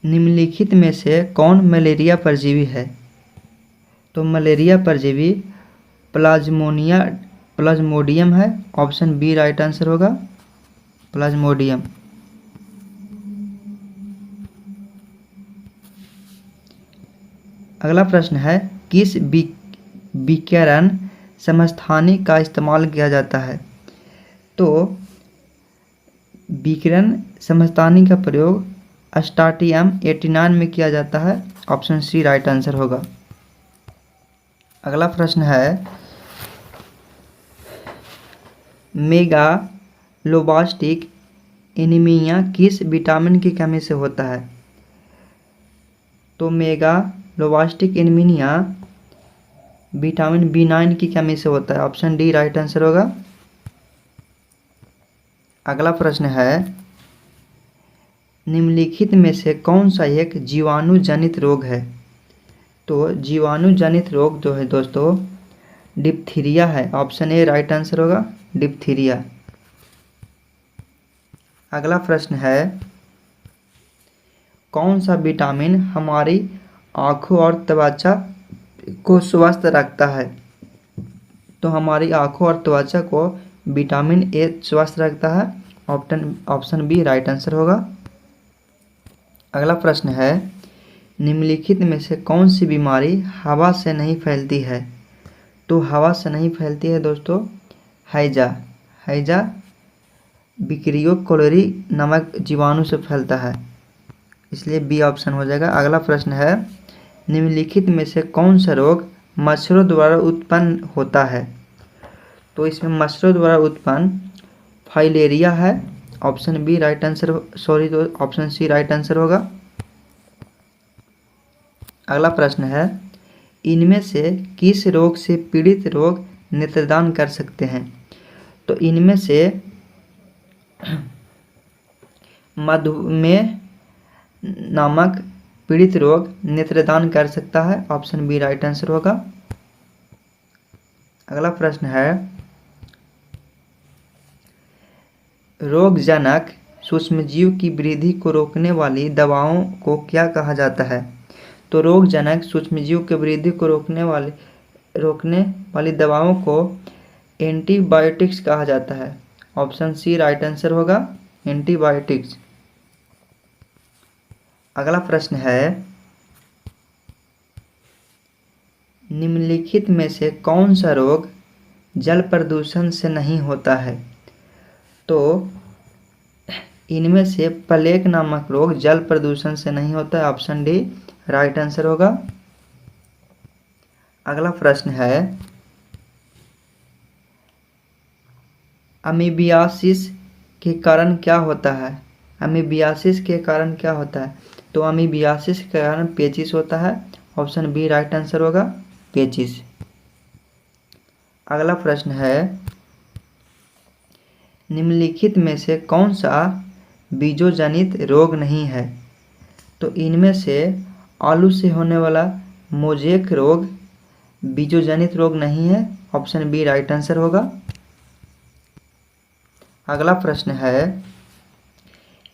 निम्नलिखित में से कौन मलेरिया परजीवी है? तो मलेरिया परजीवी प्लाज्मोडियम है। ऑप्शन बी राइट आंसर होगा, प्लाज्मोडियम। अगला प्रश्न है, किस विकिरण समस्थानी का इस्तेमाल किया जाता है? तो विकिरण समस्थानी का प्रयोग स्टार्टियम 89 में किया जाता है। ऑप्शन सी राइट आंसर होगा। अगला प्रश्न है, मेगालोब्लास्टिक एनीमिया किस विटामिन की कमी से होता है? तो मेगालोब्लास्टिक एनीमिया विटामिन B9 की कमी से होता है। ऑप्शन डी राइट आंसर होगा। अगला प्रश्न है, निम्नलिखित में से कौन सा एक जीवाणु जनित रोग है? तो जीवाणु जनित रोग जो है दोस्तों डिप्थीरिया है। ऑप्शन ए राइट आंसर होगा, डिप्थीरिया। अगला प्रश्न है, कौन सा विटामिन हमारी आँखों और त्वचा को स्वस्थ रखता है? तो हमारी आँखों और त्वचा को विटामिन ए स्वस्थ रखता है। ऑप्शन बी राइट आंसर होगा। अगला प्रश्न है, निम्नलिखित में से कौन सी बीमारी हवा से नहीं फैलती है? तो हवा से नहीं फैलती है दोस्तों हैजा। हैजा विक्रियो कोलेरी नामक जीवाणु से फैलता है, इसलिए बी ऑप्शन हो जाएगा। अगला प्रश्न है, निम्नलिखित में से कौन सा रोग मच्छरों द्वारा उत्पन्न होता है? तो इसमें मच्छरों द्वारा उत्पन्न फाइलेरिया है। ऑप्शन बी राइट आंसर, तो ऑप्शन सी राइट आंसर होगा। अगला प्रश्न है, इनमें से किस रोग से पीड़ित रोग नेत्रदान कर सकते हैं? तो इनमें से मधुमेह नामक पीड़ित रोग नेत्रदान कर सकता है। ऑप्शन बी राइट आंसर होगा। अगला प्रश्न है, रोगजनक सूक्ष्मजीव की वृद्धि को रोकने वाली दवाओं को क्या कहा जाता है? तो रोगजनक सूक्ष्मजीव की वृद्धि को रोकने वाली दवाओं को एंटीबायोटिक्स कहा जाता है। ऑप्शन सी राइट आंसर होगा, एंटीबायोटिक्स। अगला प्रश्न है, निम्नलिखित में से कौन सा रोग जल प्रदूषण से नहीं होता है? तो इनमें से प्लेग नामक रोग जल प्रदूषण से नहीं होता है। ऑप्शन डी राइट आंसर होगा। अगला प्रश्न है, अमीबियासिस के कारण क्या होता है? अमीबियासिस के कारण क्या होता है? तो अमीबियासिस के कारण पेचिस होता है। ऑप्शन बी राइट आंसर होगा, पेचिस। अगला प्रश्न है, निम्नलिखित में से कौन सा बीजोजनित रोग नहीं है? तो इनमें से आलू से होने वाला मोजेक रोग बीजोजनित रोग नहीं है। ऑप्शन बी राइट आंसर होगा। अगला प्रश्न है,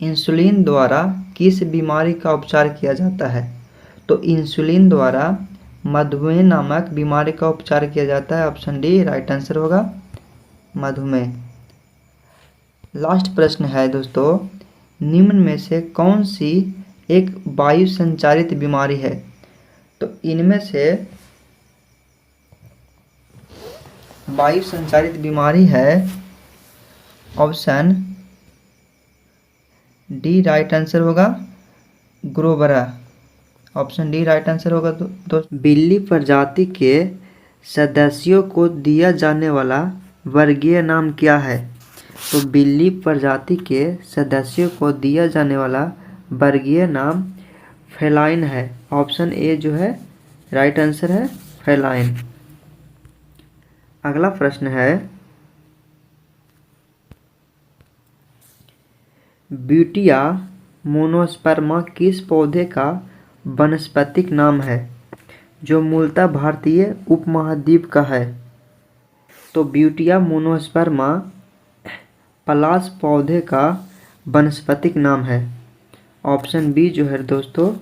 इंसुलिन द्वारा किस बीमारी का उपचार किया जाता है? तो इंसुलिन द्वारा मधुमेह नामक बीमारी का उपचार किया जाता है। ऑप्शन डी राइट आंसर होगा, मधुमेह। लास्ट प्रश्न है दोस्तों, निम्न में से कौन सी एक वायु संचारित बीमारी है? तो इनमें से वायु संचारित बीमारी है। ऑप्शन डी राइट आंसर होगा, ग्रोबरा। ऑप्शन डी राइट आंसर होगा। बिल्ली प्रजाति के सदस्यों को दिया जाने वाला वर्गीय नाम क्या है? तो बिल्ली प्रजाति के सदस्यों को दिया जाने वाला वर्गीय नाम फेलाइन है। ऑप्शन ए जो है राइट आंसर है, फेलाइन। अगला प्रश्न है, ब्यूटिया मोनोस्पर्मा किस पौधे का वानस्पतिक नाम है जो मूलतः भारतीय उपमहाद्वीप का है? तो ब्यूटिया मोनोस्पर्मा पलाश पौधे का वानस्पतिक नाम है। ऑप्शन बी जो है दोस्तों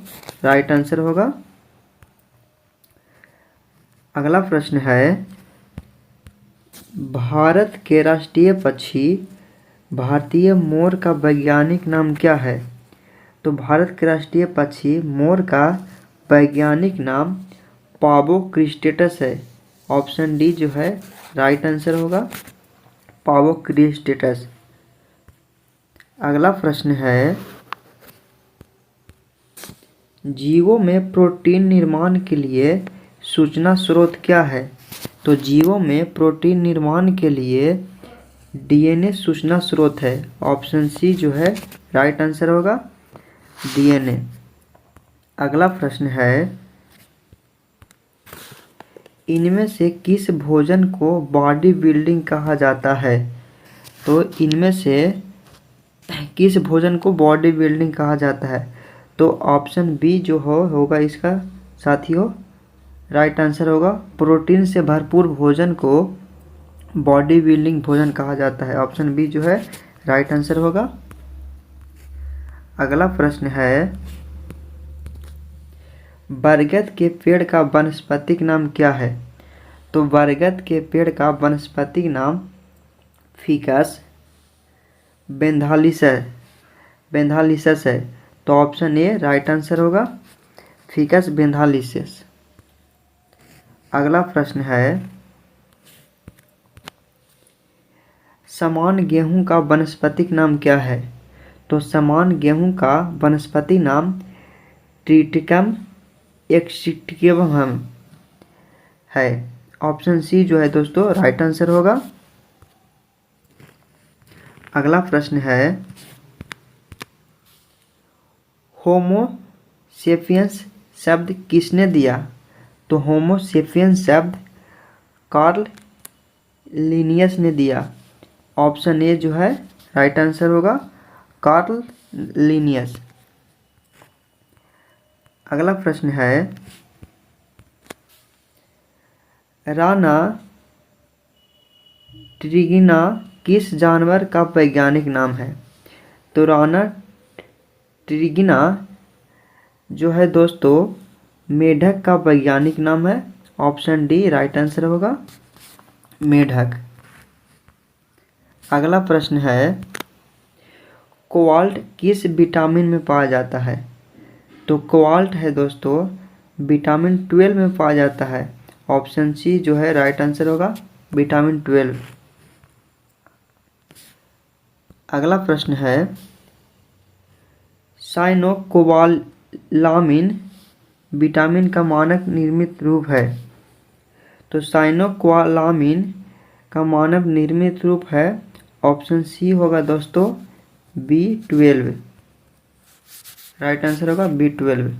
राइट आंसर होगा। अगला प्रश्न है, भारत के राष्ट्रीय पक्षी भारतीय मोर का वैज्ञानिक नाम क्या है? तो भारत के राष्ट्रीय पक्षी मोर का वैज्ञानिक नाम पावो क्रिस्टेटस है। ऑप्शन डी जो है राइट आंसर होगा, पावो क्रिस्टेटस। अगला प्रश्न है, जीवों में प्रोटीन निर्माण के लिए सूचना स्रोत क्या है? तो जीवों में प्रोटीन निर्माण के लिए डीएनए सूचना स्रोत है। ऑप्शन सी जो है राइट आंसर होगा, डीएनए। अगला प्रश्न है, इनमें से किस भोजन को बॉडी बिल्डिंग कहा जाता है? तो इनमें से किस भोजन को बॉडी बिल्डिंग कहा जाता है? तो ऑप्शन बी जो होगा इसका साथियों राइट आंसर होगा। प्रोटीन से भरपूर भोजन को बॉडी बिल्डिंग भोजन कहा जाता है। ऑप्शन बी जो है राइट आंसर होगा। अगला प्रश्न है, बरगद के पेड़ का वानस्पतिक नाम क्या है? तो बरगद के पेड़ का वानस्पतिक नाम फिकस बेंथालिसस है। तो ऑप्शन ए राइट आंसर होगा, फिकस बेंथालिसस। अगला प्रश्न है, समान गेहूं का वानस्पतिक नाम क्या है? तो समान गेहूं का वनस्पति नाम ट्रिटिकम एक्सिटिकम है। ऑप्शन सी जो है दोस्तों राइट आंसर होगा। अगला प्रश्न है, होमो सेपियंस शब्द किसने दिया? तो होमो सेपियंस शब्द कार्ल लिनियस ने दिया। ऑप्शन ए जो है राइट आंसर होगा, कार्ल लिनियस। अगला प्रश्न है, राना ट्रिगिना किस जानवर का वैज्ञानिक नाम है? तो राना ट्रिगिना जो है दोस्तों मेढक का वैज्ञानिक नाम है। ऑप्शन डी राइट आंसर होगा, मेढक। अगला प्रश्न है, कोबाल्ट किस विटामिन में पाया जाता है? तो कोबाल्ट है दोस्तों विटामिन 12 में पाया जाता है। ऑप्शन सी जो है राइट आंसर होगा, विटामिन 12। अगला प्रश्न है, साइनोकोबालामिन विटामिन का मानक निर्मित रूप है। तो साइनोकोबालामिन का मानव निर्मित रूप है। ऑप्शन सी होगा दोस्तों B12, राइट आंसर होगा B12।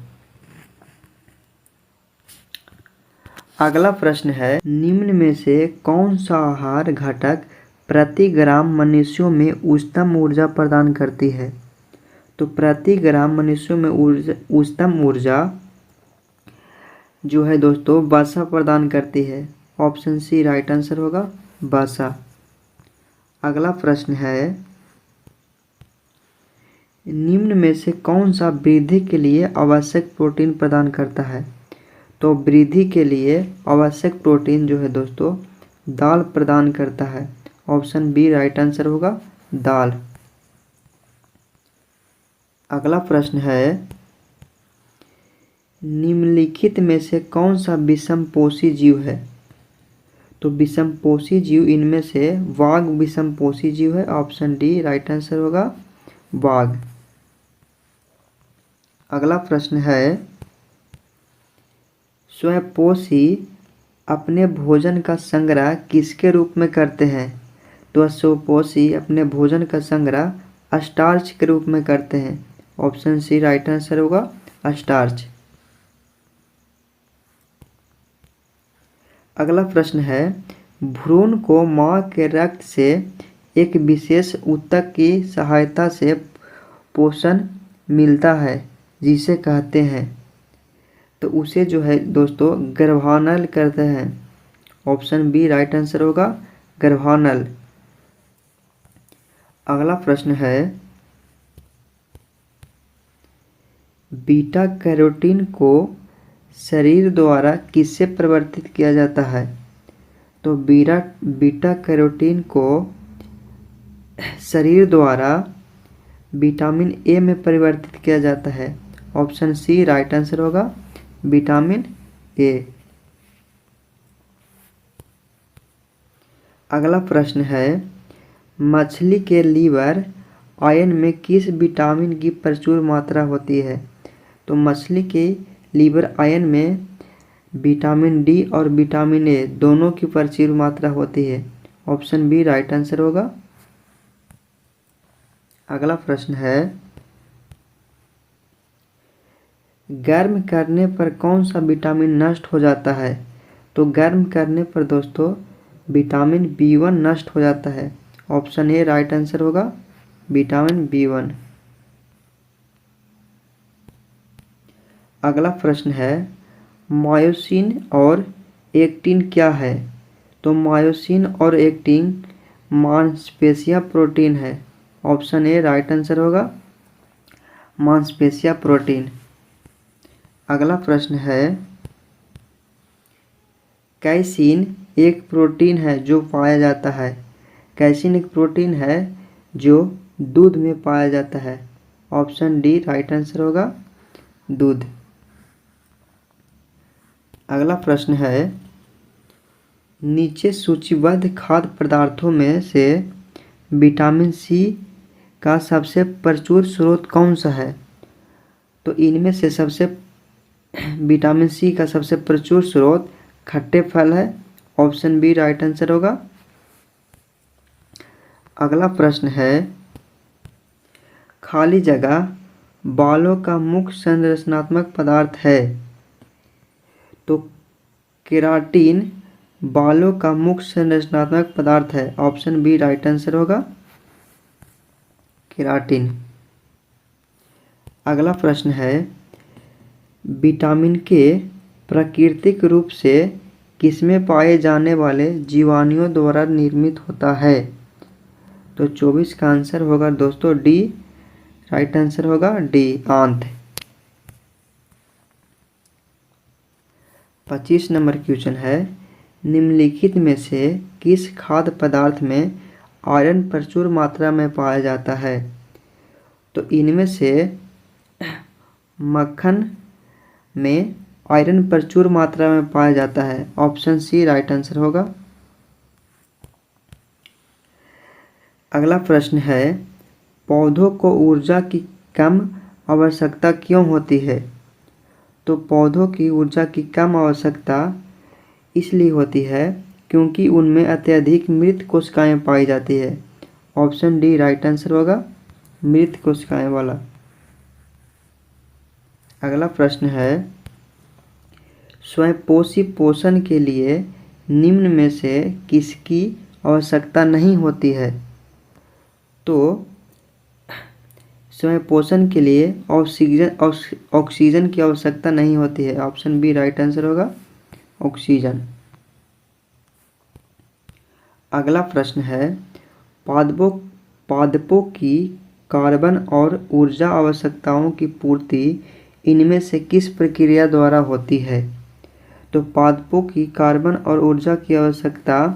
अगला प्रश्न है, निम्न में से कौन सा आहार घटक प्रति ग्राम मनुष्यों में उच्चतम ऊर्जा प्रदान करती है? तो प्रति ग्राम मनुष्यों में उच्चतम ऊर्जा जो है दोस्तों वसा प्रदान करती है। ऑप्शन सी राइट आंसर होगा, वसा। अगला प्रश्न है, निम्न में से कौन सा वृद्धि के लिए आवश्यक प्रोटीन प्रदान करता है? तो वृद्धि के लिए आवश्यक प्रोटीन जो है दोस्तों दाल प्रदान करता है। ऑप्शन बी राइट आंसर होगा, दाल। अगला प्रश्न है, निम्नलिखित में से कौन सा विषमपोषी जीव है? तो विषमपोषी जीव इनमें से वाघ विषमपोषी जीव है। ऑप्शन डी राइट आंसर होगा, वाघ। अगला प्रश्न है, स्वपोषी अपने भोजन का संग्रह किसके रूप में करते हैं? तो स्वपोषी अपने भोजन का संग्रह स्टार्च के रूप में करते हैं। ऑप्शन सी राइट आंसर होगा, स्टार्च। अगला प्रश्न है, भ्रूण को मां के रक्त से एक विशेष ऊतक की सहायता से पोषण मिलता है जिसे कहते हैं, तो उसे जो है दोस्तों गर्भानल कहते हैं। ऑप्शन बी राइट आंसर होगा, गर्भानल। अगला प्रश्न है, बीटा कैरोटीन को शरीर द्वारा किससे परिवर्तित किया जाता है? तो बीटा कैरोटीन को शरीर द्वारा विटामिन ए में परिवर्तित किया जाता है। ऑप्शन सी राइट आंसर होगा, विटामिन ए। अगला प्रश्न है, मछली के लीवर आयन में किस विटामिन की प्रचुर मात्रा होती है? तो मछली के लीवर आयन में विटामिन डी और विटामिन ए दोनों की प्रचुर मात्रा होती है। ऑप्शन बी राइट आंसर होगा। अगला प्रश्न है, गर्म करने पर कौन सा विटामिन नष्ट हो जाता है? तो गर्म करने पर दोस्तों विटामिन बी1 नष्ट हो जाता है। ऑप्शन ए राइट आंसर होगा, विटामिन बी1। अगला प्रश्न है, मायोसिन और एक्टिन क्या है? तो मायोसिन और एक्टिन मांसपेशिया प्रोटीन है। ऑप्शन ए राइट आंसर होगा, मांसपेशिया प्रोटीन। अगला प्रश्न है, कैसीन एक प्रोटीन है जो पाया जाता है। कैसीन एक प्रोटीन है जो दूध में पाया जाता है। ऑप्शन डी राइट आंसर होगा, दूध। अगला प्रश्न है, नीचे सूचीबद्ध खाद्य पदार्थों में से विटामिन सी का सबसे प्रचुर स्रोत कौन सा है? तो इनमें से विटामिन सी का सबसे प्रचुर स्रोत खट्टे फल है। ऑप्शन बी राइट आंसर होगा। अगला प्रश्न है, खाली जगह बालों का मुख्य संरचनात्मक पदार्थ है। तो केराटिन बालों का मुख्य संरचनात्मक पदार्थ है। ऑप्शन बी राइट आंसर होगा, केराटिन। अगला प्रश्न है, विटामिन के प्राकृतिक रूप से किसमें पाए जाने वाले जीवाणुओं द्वारा निर्मित होता है? तो 24 का आंसर होगा दोस्तों डी राइट आंसर होगा, डी आंत। 25 नंबर क्वेश्चन है, निम्नलिखित में से किस खाद्य पदार्थ में आयरन प्रचुर मात्रा में पाया जाता है? तो इनमें से मक्खन में आयरन प्रचुर मात्रा में पाया जाता है। ऑप्शन सी राइट आंसर होगा। अगला प्रश्न है, पौधों को ऊर्जा की कम आवश्यकता क्यों होती है? तो पौधों की ऊर्जा की कम आवश्यकता इसलिए होती है क्योंकि उनमें अत्यधिक मृत कोशिकाएं पाई जाती है। ऑप्शन डी राइट आंसर होगा, मृत कोशिकाएं वाला। अगला प्रश्न है, स्वयंपोषी पोषण के लिए निम्न में से किसकी आवश्यकता नहीं होती है? तो स्वयंपोषण के लिए ऑक्सीजन की आवश्यकता नहीं होती है। ऑप्शन बी राइट आंसर होगा, ऑक्सीजन। अगला प्रश्न है, पादपों की कार्बन और ऊर्जा आवश्यकताओं की पूर्ति इनमें से किस प्रक्रिया द्वारा होती है? तो पादपों की कार्बन और ऊर्जा की आवश्यकता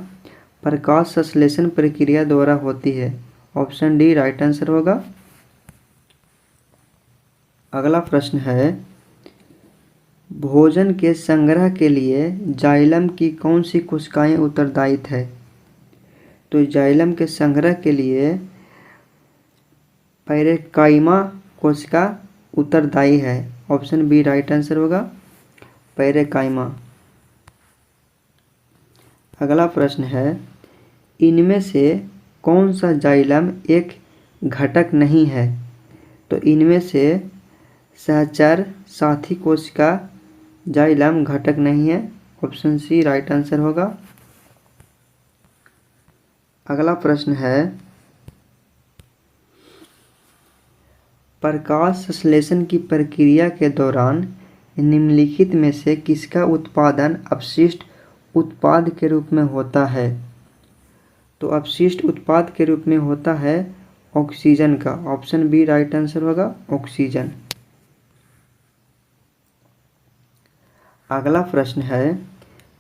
प्रकाश संश्लेषण प्रक्रिया द्वारा होती है। ऑप्शन डी राइट आंसर होगा। अगला प्रश्न है, भोजन के संग्रह के लिए जाइलम की कौन सी कोशिकाएं उत्तरदायी है? तो जाइलम के संग्रह के लिए पैरेकाइमा कोशिका उत्तरदायी है। ऑप्शन बी राइट आंसर होगा, पैरेकाइमा। अगला प्रश्न है, इनमें से कौन सा जाइलम एक घटक नहीं है? तो इनमें से सहचर साथी कोशिका जाइलम घटक नहीं है। ऑप्शन सी राइट आंसर होगा। अगला प्रश्न है, प्रकाश संश्लेषण की प्रक्रिया के दौरान निम्नलिखित में से किसका उत्पादन अपशिष्ट उत्पाद के रूप में होता है? तो अपशिष्ट उत्पाद के रूप में होता है ऑक्सीजन का। ऑप्शन बी राइट आंसर होगा, ऑक्सीजन। अगला प्रश्न है,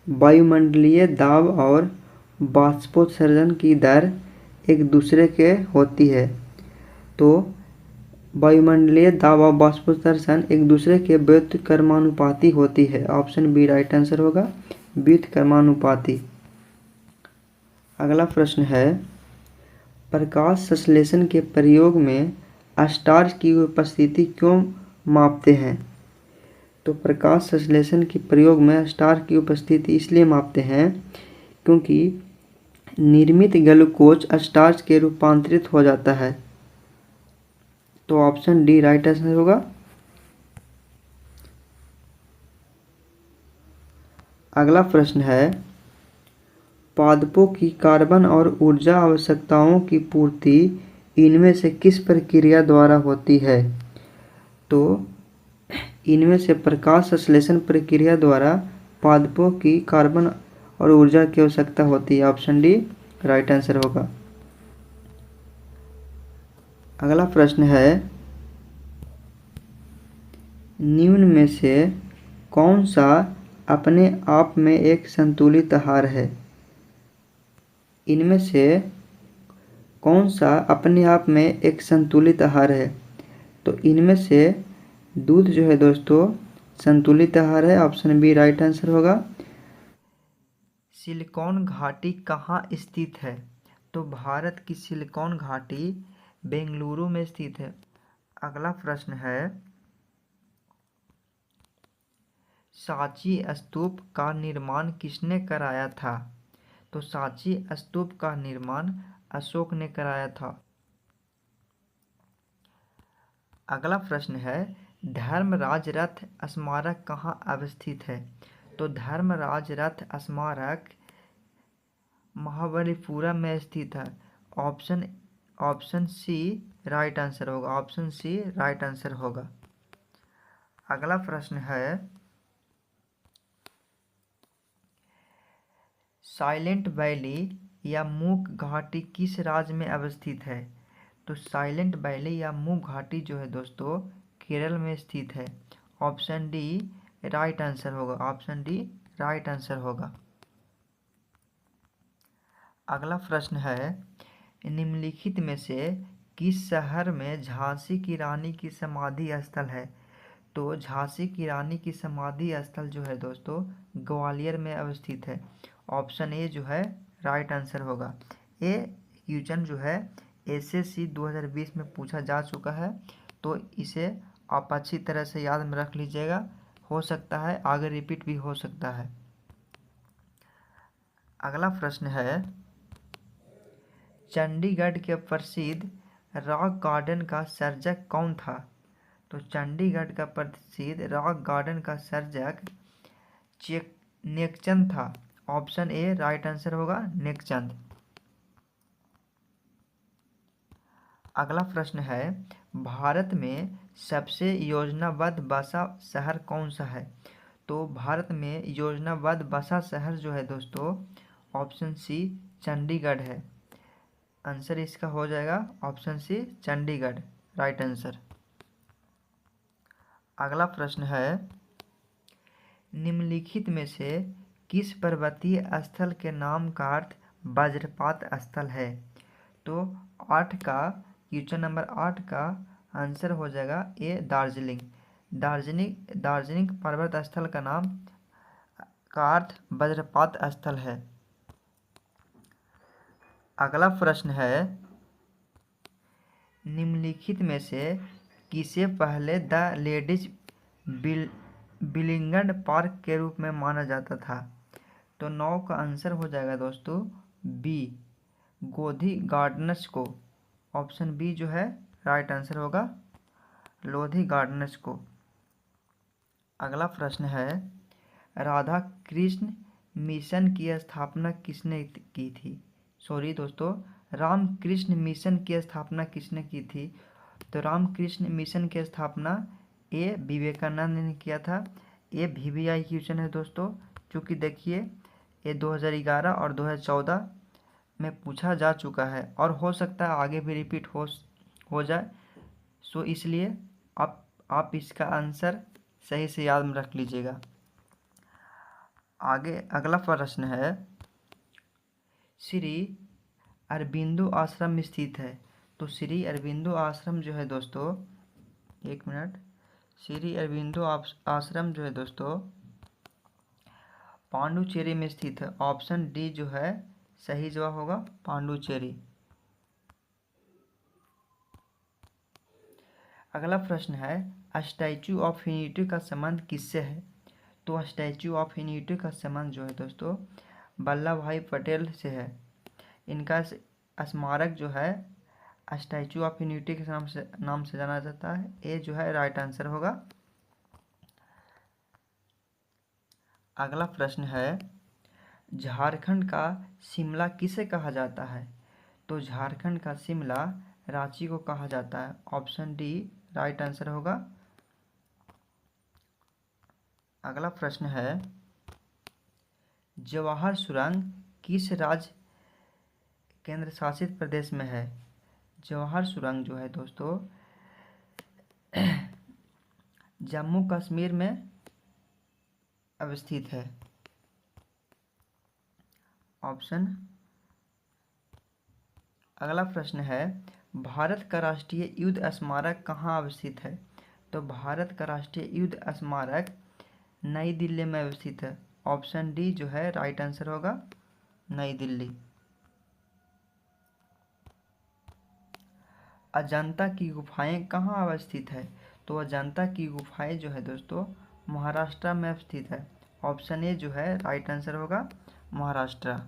वायुमंडलीय दाब और बाष्पोत्सर्जन की दर एक दूसरे के होती है। तो वायुमंडलीय दाब और बाष्पोत्सर्जन एक दूसरे के व्युत्क्रमानुपाती होती है। ऑप्शन बी राइट आंसर होगा, व्युत्क्रमानुपाती। अगला प्रश्न है, प्रकाश संश्लेषण के प्रयोग में स्टार्च की उपस्थिति क्यों मापते हैं? तो प्रकाश संश्लेषण के प्रयोग में स्टार्च की उपस्थिति इसलिए मापते हैं क्योंकि निर्मित ग्लूकोज स्टार्च के रूपांतरित हो जाता है। तो ऑप्शन डी राइट आंसर होगा। अगला प्रश्न है, पादपों की कार्बन और ऊर्जा आवश्यकताओं की पूर्ति इनमें से किस प्रक्रिया द्वारा होती है? तो इनमें से प्रकाश संश्लेषण प्रक्रिया द्वारा पादपों की कार्बन और ऊर्जा की आवश्यकता होती है। ऑप्शन डी राइट आंसर होगा। अगला प्रश्न है, निम्न में से कौन सा अपने आप में एक संतुलित आहार है? इनमें से कौन सा अपने आप में एक संतुलित आहार है? तो इनमें से दूध जो है दोस्तों संतुलित आहार है। ऑप्शन बी राइट आंसर होगा। सिलिकॉन घाटी कहाँ स्थित है? तो भारत की सिलिकॉन घाटी बेंगलुरु में स्थित है। अगला प्रश्न है, सांची स्तूप का निर्माण किसने कराया था? तो सांची स्तूप का निर्माण अशोक ने कराया था। अगला प्रश्न है, धर्मराज रथ स्मारक कहाँ अवस्थित है? तो धर्मराज रथ स्मारक महाबलीपुरम में स्थित है। ऑप्शन सी राइट आंसर होगा। ऑप्शन सी राइट आंसर होगा। अगला प्रश्न है, साइलेंट वैली या मूक घाटी किस राज्य में अवस्थित है? तो साइलेंट वैली या मूक घाटी जो है दोस्तों केरल में स्थित है। ऑप्शन डी राइट आंसर होगा। ऑप्शन डी राइट आंसर होगा। अगला प्रश्न है, निम्नलिखित में से किस शहर में झांसी की रानी की समाधि स्थल है? तो झांसी की रानी की समाधि स्थल जो है दोस्तों ग्वालियर में अवस्थित है। ऑप्शन ए जो है राइट आंसर होगा। ये क्वेश्चन जो है एसएससी 2020 में पूछा जा चुका है, तो इसे आप अच्छी तरह से याद में रख लीजिएगा। हो सकता है आगे रिपीट भी हो सकता है। अगला प्रश्न है, चंडीगढ़ के प्रसिद्ध रॉक गार्डन का सर्जक कौन था? तो चंडीगढ़ का प्रसिद्ध रॉक गार्डन का सर्जक नेकचंद था। ऑप्शन ए राइट आंसर होगा, नेकचंद। अगला प्रश्न है, भारत में सबसे योजनाबद्ध बसा शहर कौन सा है? तो भारत में योजनाबद्ध बसा शहर जो है दोस्तों ऑप्शन सी चंडीगढ़ है। आंसर इसका हो जाएगा option C Chandigarh right answer. अगला प्रश्न है, निम्नलिखित में से किस पर्वतीय स्थल के नाम का अर्थ वज्रपात स्थल है? तो क्वेश्चन नंबर 8 का आंसर हो जाएगा ए दार्जिलिंग। दार्जिलिंग पर्वत स्थल का नाम का अर्थ वज्रपात स्थल है। अगला प्रश्न है, निम्नलिखित में से किसे पहले द लेडीज बिलिंगडन पार्क के रूप में माना जाता था? तो 9 का आंसर हो जाएगा दोस्तों बी लोधी गार्डनर्स को। ऑप्शन बी जो है राइट आंसर होगा, लोधी गार्डनर्स को। अगला प्रश्न है, राधा कृष्ण मिशन की स्थापना किसने की थी? सॉरी दोस्तों, रामकृष्ण मिशन की स्थापना किसने की थी? तो रामकृष्ण मिशन की स्थापना ए विवेकानंद ने किया था। ये VVI क्वेश्चन है दोस्तों, क्योंकि देखिए ये 2011 और 2014 में पूछा जा चुका है और हो सकता है आगे भी रिपीट हो जाए। सो इसलिए आप इसका आंसर सही से याद में रख लीजिएगा। आगे अगला प्रश्न है, श्री अरबिंदो आश्रम स्थित है। तो श्री अरबिंदो आश्रम जो है दोस्तों, एक मिनट, श्री अरबिंदो आश्रम जो है दोस्तों पांडुचेरी में स्थित है। ऑप्शन डी जो है सही जवाब होगा, पांडुचेरी। अगला प्रश्न है, स्टैचू ऑफ यूनिटी का संबंध किससे है। तो स्टैचू ऑफ यूनिटी का संबंध जो है दोस्तों वल्लभ भाई पटेल से है। इनका स्मारक जो है स्टैचू ऑफ यूनिटी के नाम से जाना जाता है। ये जो है राइट आंसर होगा। अगला प्रश्न है, झारखंड का शिमला किसे कहा जाता है। तो झारखंड का शिमला रांची को कहा जाता है। ऑप्शन डी राइट आंसर होगा। अगला प्रश्न है, जवाहर सुरंग किस राज्य केंद्र शासित प्रदेश में है। जवाहर सुरंग जो है दोस्तों जम्मू कश्मीर में अवस्थित है। ऑप्शन। अगला प्रश्न है, भारत का राष्ट्रीय युद्ध स्मारक कहाँ अवस्थित है। तो भारत का राष्ट्रीय युद्ध स्मारक नई दिल्ली में अवस्थित है। ऑप्शन डी जो है राइट आंसर होगा, नई दिल्ली। अजंता की गुफाएं कहाँ अवस्थित है। तो अजंता की गुफाएं जो है दोस्तों महाराष्ट्र में स्थित है। ऑप्शन ए जो है राइट आंसर होगा, महाराष्ट्र।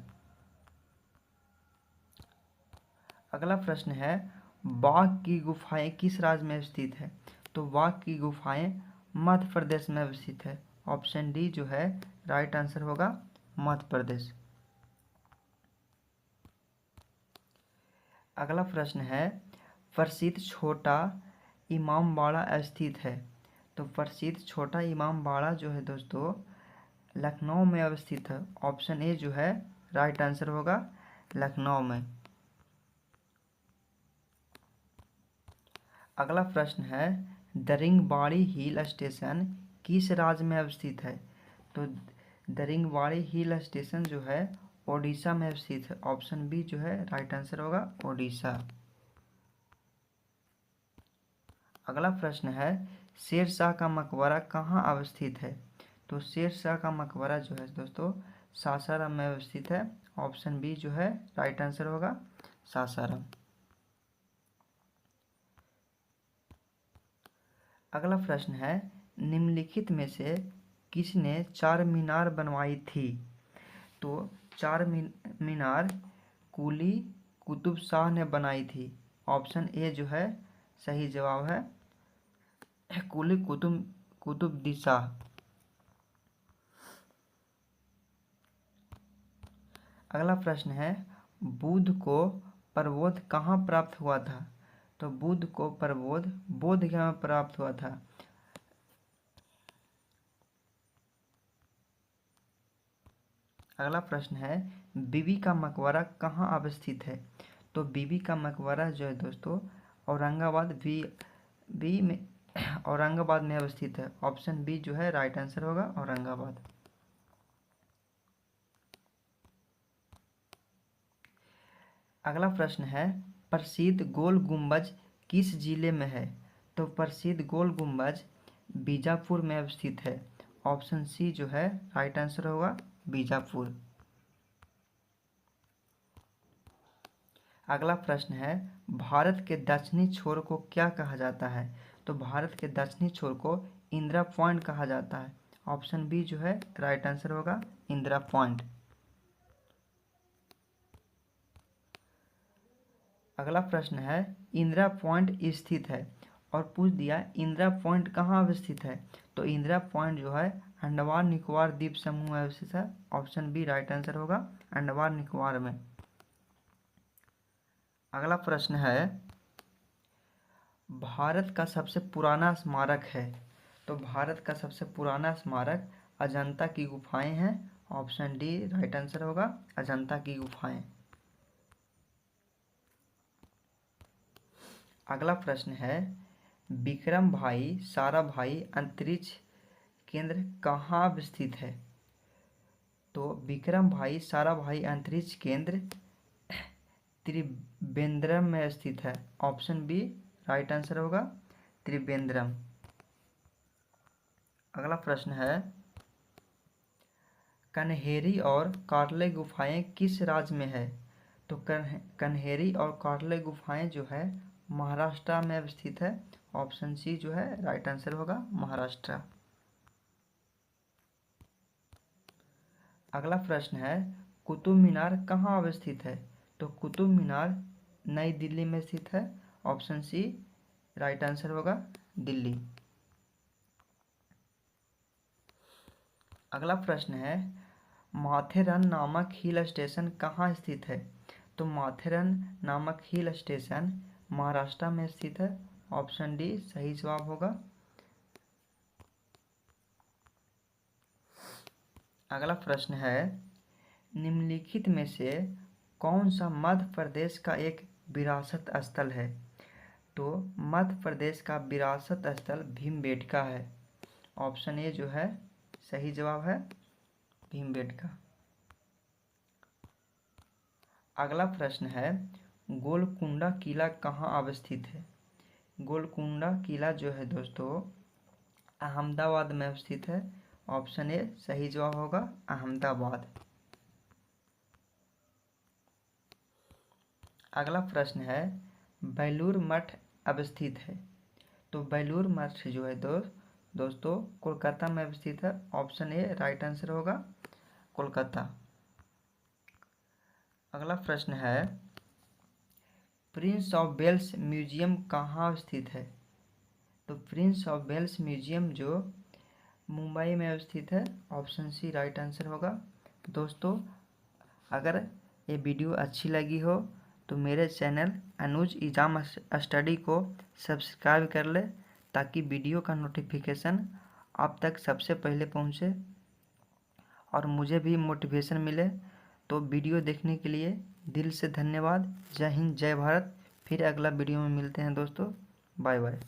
अगला प्रश्न है, बाघ की गुफाएं किस राज्य में स्थित है। तो बाघ की गुफाएं मध्य प्रदेश में स्थित है। ऑप्शन डी जो है राइट आंसर होगा, मध्य प्रदेश। अगला प्रश्न है, प्रसिद्ध छोटा इमाम बाड़ा स्थित है। तो प्रसिद्ध छोटा इमाम बाड़ा जो है दोस्तों लखनऊ में अवस्थित है। ऑप्शन ए जो है राइट आंसर होगा, लखनऊ में। अगला प्रश्न है, दरिंगबाड़ी हिल स्टेशन किस राज्य में अवस्थित है। तो दरिंगबाड़ी हिल स्टेशन जो है ओडिशा में स्थित है। ऑप्शन बी जो है राइट आंसर होगा, ओडिशा। अगला प्रश्न है, शेरशाह का मकबरा कहाँ अवस्थित है। तो शेरशाह का मकबरा जो है दोस्तों सासाराम में अवस्थित है। ऑप्शन बी जो है राइट आंसर होगा, सासाराम। अगला प्रश्न है, निम्नलिखित में से किसने चार मीनार बनवाई थी। तो चार मीनार कुली कुतुब शाह ने बनाई थी। ऑप्शन ए जो है सही जवाब है, कुली कुतुब शाह। अगला प्रश्न है, बुद्ध को प्रबोध कहाँ प्राप्त हुआ था। तो बुद्ध को प्रबोध बोधगया में प्राप्त हुआ था। अगला प्रश्न है, बीबी का मकबरा कहाँ अवस्थित है। तो बीबी का मकबरा जो है दोस्तों औरंगाबाद में अवस्थित है। ऑप्शन बी जो है राइट आंसर होगा, औरंगाबाद। अगला प्रश्न है, प्रसिद्ध गोल गुंबज किस जिले में है। तो प्रसिद्ध गोल गुंबज बीजापुर में अवस्थित है। ऑप्शन सी जो है राइट आंसर होगा, बीजापुर। अगला प्रश्न है, भारत के दक्षिणी छोर को क्या कहा जाता है। तो भारत के दक्षिणी छोर को इंदिरा पॉइंट कहा जाता है। ऑप्शन बी जो है राइट आंसर होगा, इंदिरा पॉइंट। अगला प्रश्न है, इंदिरा पॉइंट स्थित है और पूछ दिया इंदिरा पॉइंट कहाँ अवस्थित है। तो इंदिरा पॉइंट जो है अंडमान निकोबार द्वीप समूह में अवस्थित है। ऑप्शन बी राइट आंसर होगा, अंडमान निकोबार में। अगला प्रश्न है, भारत का सबसे पुराना स्मारक है। तो भारत का सबसे पुराना स्मारक अजंता की गुफाएं हैं। ऑप्शन डी राइट आंसर होगा, अजंता की गुफाएं। अगला प्रश्न है, विक्रम भाई साराभाई अंतरिक्ष केंद्र कहाँ स्थित है। तो विक्रम भाई साराभाई अंतरिक्ष केंद्र त्रिवेंद्रम में स्थित है। ऑप्शन बी राइट आंसर होगा, त्रिवेंद्रम। अगला प्रश्न है, कन्हेरी और कार्ले गुफाएं किस राज्य में है? तो कन्हेरी और कार्ले गुफाएं जो है महाराष्ट्र में स्थित है। ऑप्शन सी जो है राइट आंसर होगा, महाराष्ट्र। अगला प्रश्न है, कुतुब मीनार कहाँ अवस्थित है? तो कुतुब मीनार नई दिल्ली में स्थित है। ऑप्शन सी राइट आंसर होगा, दिल्ली। अगला प्रश्न है, माथेरन नामक हिल स्टेशन कहाँ स्थित है? तो माथेरन नामक हिल स्टेशन महाराष्ट्र में स्थित है। ऑप्शन डी सही जवाब होगा। अगला प्रश्न है, निम्नलिखित में से कौन सा मध्य प्रदेश का एक विरासत स्थल है? तो मध्य प्रदेश का विरासत स्थल भीमबेटका है। ऑप्शन ए जो है सही जवाब है, भीमबेटका। अगला प्रश्न है, गोलकुंडा किला कहाँ अवस्थित है? गोलकुंडा किला जो है दोस्तों अहमदाबाद में स्थित है। ऑप्शन ए सही जवाब होगा, अहमदाबाद। अगला प्रश्न है, बेलूर मठ अवस्थित है? तो बेलूर मठ जो है दोस्तों कोलकाता में स्थित है। ऑप्शन ए राइट आंसर होगा, कोलकाता। अगला प्रश्न है, प्रिंस ऑफ वेल्स म्यूजियम कहाँ स्थित है? तो प्रिंस ऑफ वेल्स म्यूजियम जो मुंबई में स्थित है। ऑप्शन सी राइट आंसर होगा। दोस्तों अगर ये वीडियो अच्छी लगी हो तो मेरे चैनल अनुज एग्जाम स्टडी को सब्सक्राइब कर ले, ताकि वीडियो का नोटिफिकेशन आप तक सबसे पहले पहुंचे और मुझे भी मोटिवेशन मिले। तो वीडियो देखने के लिए दिल से धन्यवाद। जय हिंद, जय भारत। फिर अगला वीडियो में मिलते हैं दोस्तों। Bye bye.